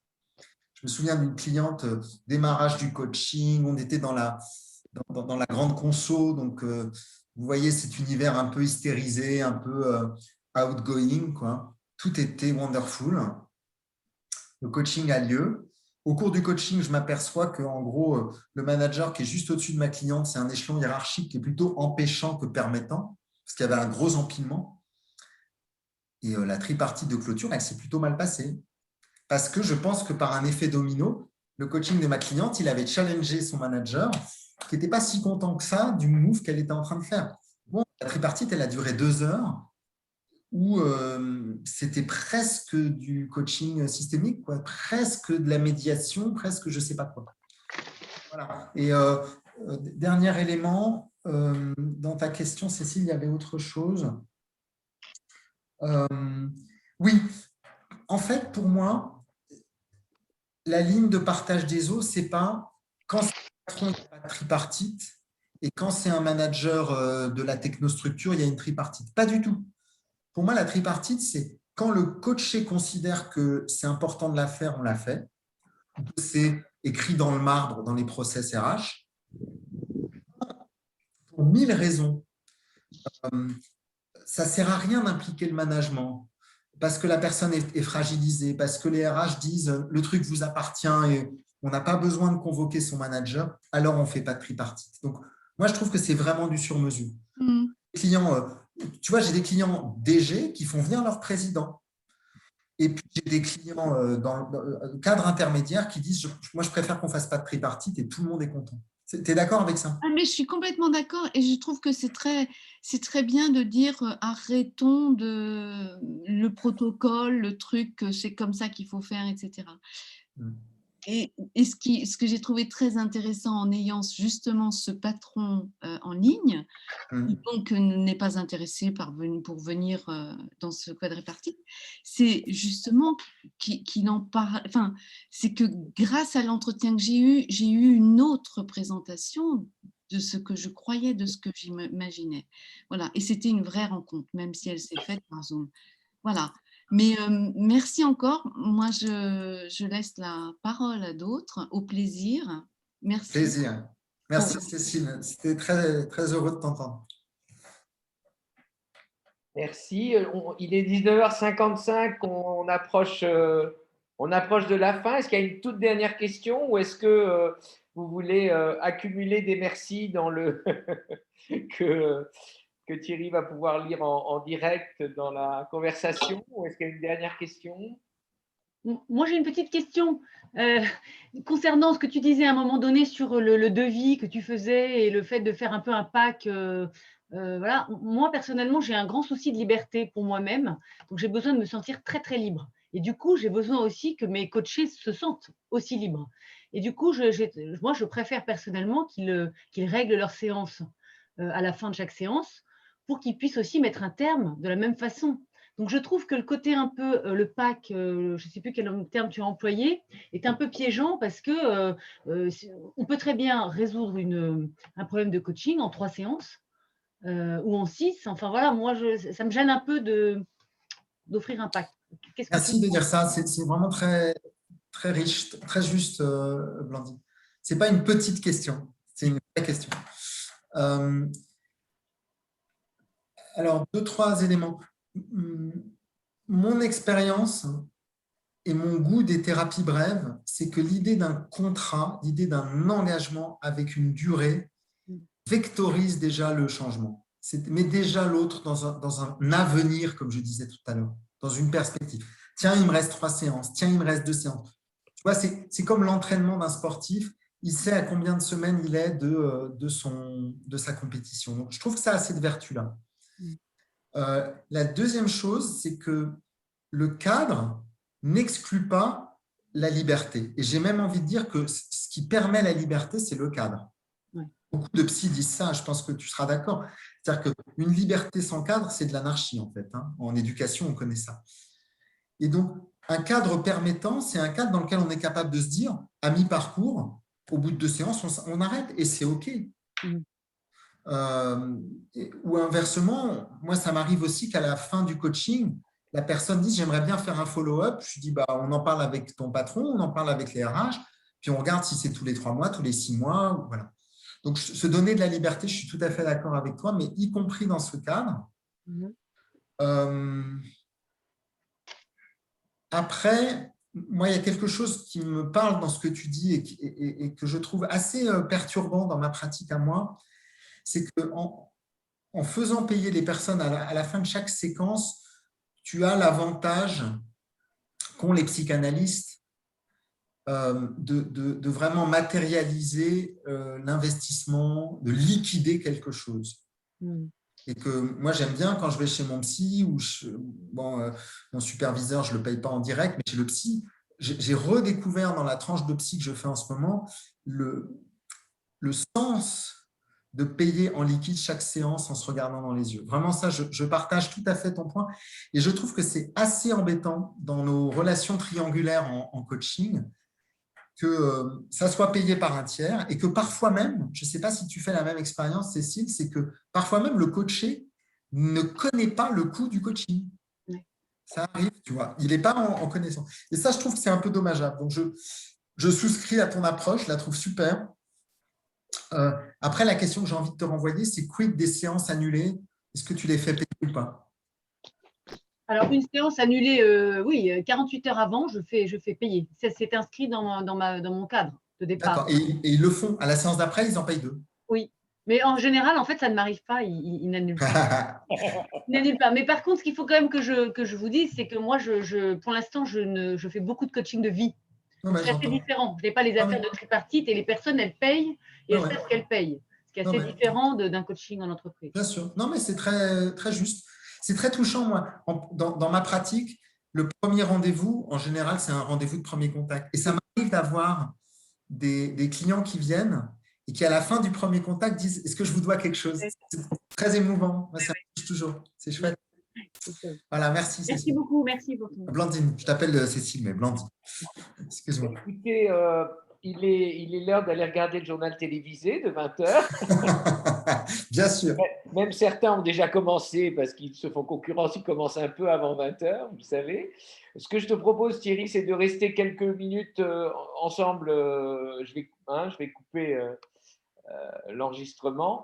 Je me souviens d'une cliente, démarrage du coaching, on était dans la grande conso. Donc, vous voyez cet univers un peu hystérisé, un peu outgoing, quoi. Tout était wonderful. Le coaching a lieu. Au cours du coaching, je m'aperçois qu'en gros, le manager qui est juste au-dessus de ma cliente, c'est un échelon hiérarchique qui est plutôt empêchant que permettant, parce qu'il y avait un gros empilement. Et la tripartite de clôture, elle s'est plutôt mal passée. Parce que je pense que par un effet domino, le coaching de ma cliente, il avait challengé son manager qui n'était pas si content que ça du move qu'elle était en train de faire. Bon, la tripartite, elle a duré 2 heures où c'était presque du coaching systémique, quoi, presque de la médiation, presque je ne sais pas quoi. Voilà. Et dernier élément, dans ta question, Cécile, il y avait autre chose. Oui, en fait, pour moi, la ligne de partage des eaux, c'est pas quand c'est un patron, il n'y a pas de tripartite, et quand c'est un manager de la technostructure, il y a une tripartite. Pas du tout. Pour moi, la tripartite, c'est quand le coaché considère que c'est important de la faire, on la fait. C'est écrit dans le marbre, dans les process RH. Pour 1000 raisons. Ça ne sert à rien d'impliquer le management parce que la personne est fragilisée, parce que les RH disent le truc vous appartient et on n'a pas besoin de convoquer son manager, alors on ne fait pas de tripartite. Donc, moi, je trouve que c'est vraiment du sur-mesure. Les clients, tu vois, j'ai des clients DG qui font venir leur président. Et puis, j'ai des clients dans le cadre intermédiaire qui disent moi, je préfère qu'on ne fasse pas de tripartite et tout le monde est content. Tu es d'accord avec ça? Mais je suis complètement d'accord et je trouve que c'est très bien de dire arrêtons le protocole, le truc, c'est comme ça qu'il faut faire, etc. Et ce que j'ai trouvé très intéressant en ayant justement ce patron en ligne, qui donc n'est pas intéressé pour venir dans ce quadripartite, c'est justement qu'il en parle. Enfin, c'est que grâce à l'entretien que j'ai eu une autre présentation de ce que je croyais, de ce que j'imaginais. Voilà. Et c'était une vraie rencontre, même si elle s'est faite par Zoom. Voilà. Mais merci encore. Moi, je laisse la parole à d'autres. Au plaisir. Merci. Plaisir. Merci Cécile. C'était très, très heureux de t'entendre. Merci. Il est 19h55. On approche de la fin. Est-ce qu'il y a une toute dernière question ou est-ce que vous voulez accumuler des merci dans le que Thierry va pouvoir lire en direct dans la conversation ou est-ce qu'il y a une dernière question? Moi, j'ai une petite question concernant ce que tu disais à un moment donné sur le devis que tu faisais et le fait de faire un peu un pack. Voilà. Moi, personnellement, j'ai un grand souci de liberté pour moi-même. Donc, j'ai besoin de me sentir très, très libre. Et du coup, j'ai besoin aussi que mes coachés se sentent aussi libres. Et du coup, moi, je préfère personnellement qu'ils règlent leur séance à la fin de chaque séance pour qu'ils puissent aussi mettre un terme de la même façon. Donc, je trouve que le côté un peu, le pack, je ne sais plus quel terme tu as employé, est un peu piégeant parce que on peut très bien résoudre un problème de coaching en 3 séances ou en 6. Enfin voilà, moi, ça me gêne un peu d'offrir un pack. Qu'est-ce que tu Merci de dire ça. C'est vraiment très, très riche, très juste, Blandine. Ce n'est pas une petite question, c'est une vraie question. Alors, 2-3 éléments. Mon expérience et mon goût des thérapies brèves, c'est que l'idée d'un contrat, l'idée d'un engagement avec une durée vectorise déjà le changement. Mais déjà l'autre dans un avenir, comme je disais tout à l'heure, dans une perspective. Tiens, il me reste 3 séances. Tiens, il me reste 2 séances. Tu vois, c'est comme l'entraînement d'un sportif. Il sait à combien de semaines il est de sa compétition. Donc, je trouve que ça a assez de vertu-là. La deuxième chose, c'est que le cadre n'exclut pas la liberté. Et j'ai même envie de dire que ce qui permet la liberté, c'est le cadre. Ouais. Beaucoup de psys disent ça, je pense que tu seras d'accord. C'est-à-dire qu'une liberté sans cadre, c'est de l'anarchie, en fait. En éducation, on connaît ça. Et donc, un cadre permettant, c'est un cadre dans lequel on est capable de se dire, à mi-parcours, au bout de 2 séances, on arrête et c'est OK. Ou inversement, moi, ça m'arrive aussi qu'à la fin du coaching, la personne dit j'aimerais bien faire un follow-up. Je dis on en parle avec ton patron, on en parle avec les RH, puis on regarde si c'est tous les 3 mois, tous les 6 mois. Voilà. Donc, se donner de la liberté, je suis tout à fait d'accord avec toi, mais y compris dans ce cadre. Après, moi, il y a quelque chose qui me parle dans ce que tu dis et que je trouve assez perturbant dans ma pratique à moi, c'est qu'en faisant payer les personnes à la fin de chaque séquence, tu as l'avantage qu'ont les psychanalystes de vraiment matérialiser l'investissement, de liquider quelque chose. Et que moi, j'aime bien quand je vais chez mon psy ou mon superviseur, je ne le paye pas en direct, mais chez le psy, j'ai redécouvert dans la tranche de psy que je fais en ce moment le sens de payer en liquide chaque séance en se regardant dans les yeux. Vraiment, ça, je partage tout à fait ton point. Et je trouve que c'est assez embêtant dans nos relations triangulaires en coaching que ça soit payé par un tiers et que parfois même, je ne sais pas si tu fais la même expérience, Cécile, c'est que parfois même le coaché ne connaît pas le coût du coaching. Oui. Ça arrive, tu vois. Il n'est pas en connaissance. Et ça, je trouve que c'est un peu dommageable. Donc, je souscris à ton approche, je la trouve super. Après, la question que j'ai envie de te renvoyer, c'est quid des séances annulées? Est-ce que tu les fais payer ou pas? Alors, une séance annulée, oui, 48 heures avant, je fais payer. C'est inscrit dans mon cadre de départ. D'accord. Et ils le font. À la séance d'après, ils en payent 2. Oui. Mais en général, en fait, ça ne m'arrive pas. Ils n'annulent pas. Ils n'annulent pas. Mais par contre, ce qu'il faut quand même que je vous dise, c'est que moi, pour l'instant, je fais beaucoup de coaching de vie. C'est assez différent. Je n'ai pas les affaires de tripartite et les personnes, elles payent et elles savent qu'elles payent. Ce qui est assez différent d'un coaching en entreprise. Bien sûr. Non, mais c'est très, très juste. C'est très touchant, moi. Dans ma pratique, le premier rendez-vous, en général, c'est un rendez-vous de premier contact. Et ça m'arrive d'avoir des clients qui viennent et qui, à la fin du premier contact, disent « Est-ce que je vous dois quelque chose ?» C'est très émouvant. Moi, ça me touche toujours. C'est chouette. Voilà, merci. Merci beaucoup. Merci beaucoup. Blandine, je t'appelle Cécile, mais Blandine. Excuse-moi. Écoutez, il est l'heure d'aller regarder le journal télévisé de 20h. Bien sûr. Même certains ont déjà commencé parce qu'ils se font concurrence, ils commencent un peu avant 20h, vous savez. Ce que je te propose, Thierry, c'est de rester quelques minutes ensemble. Je vais couper l'enregistrement.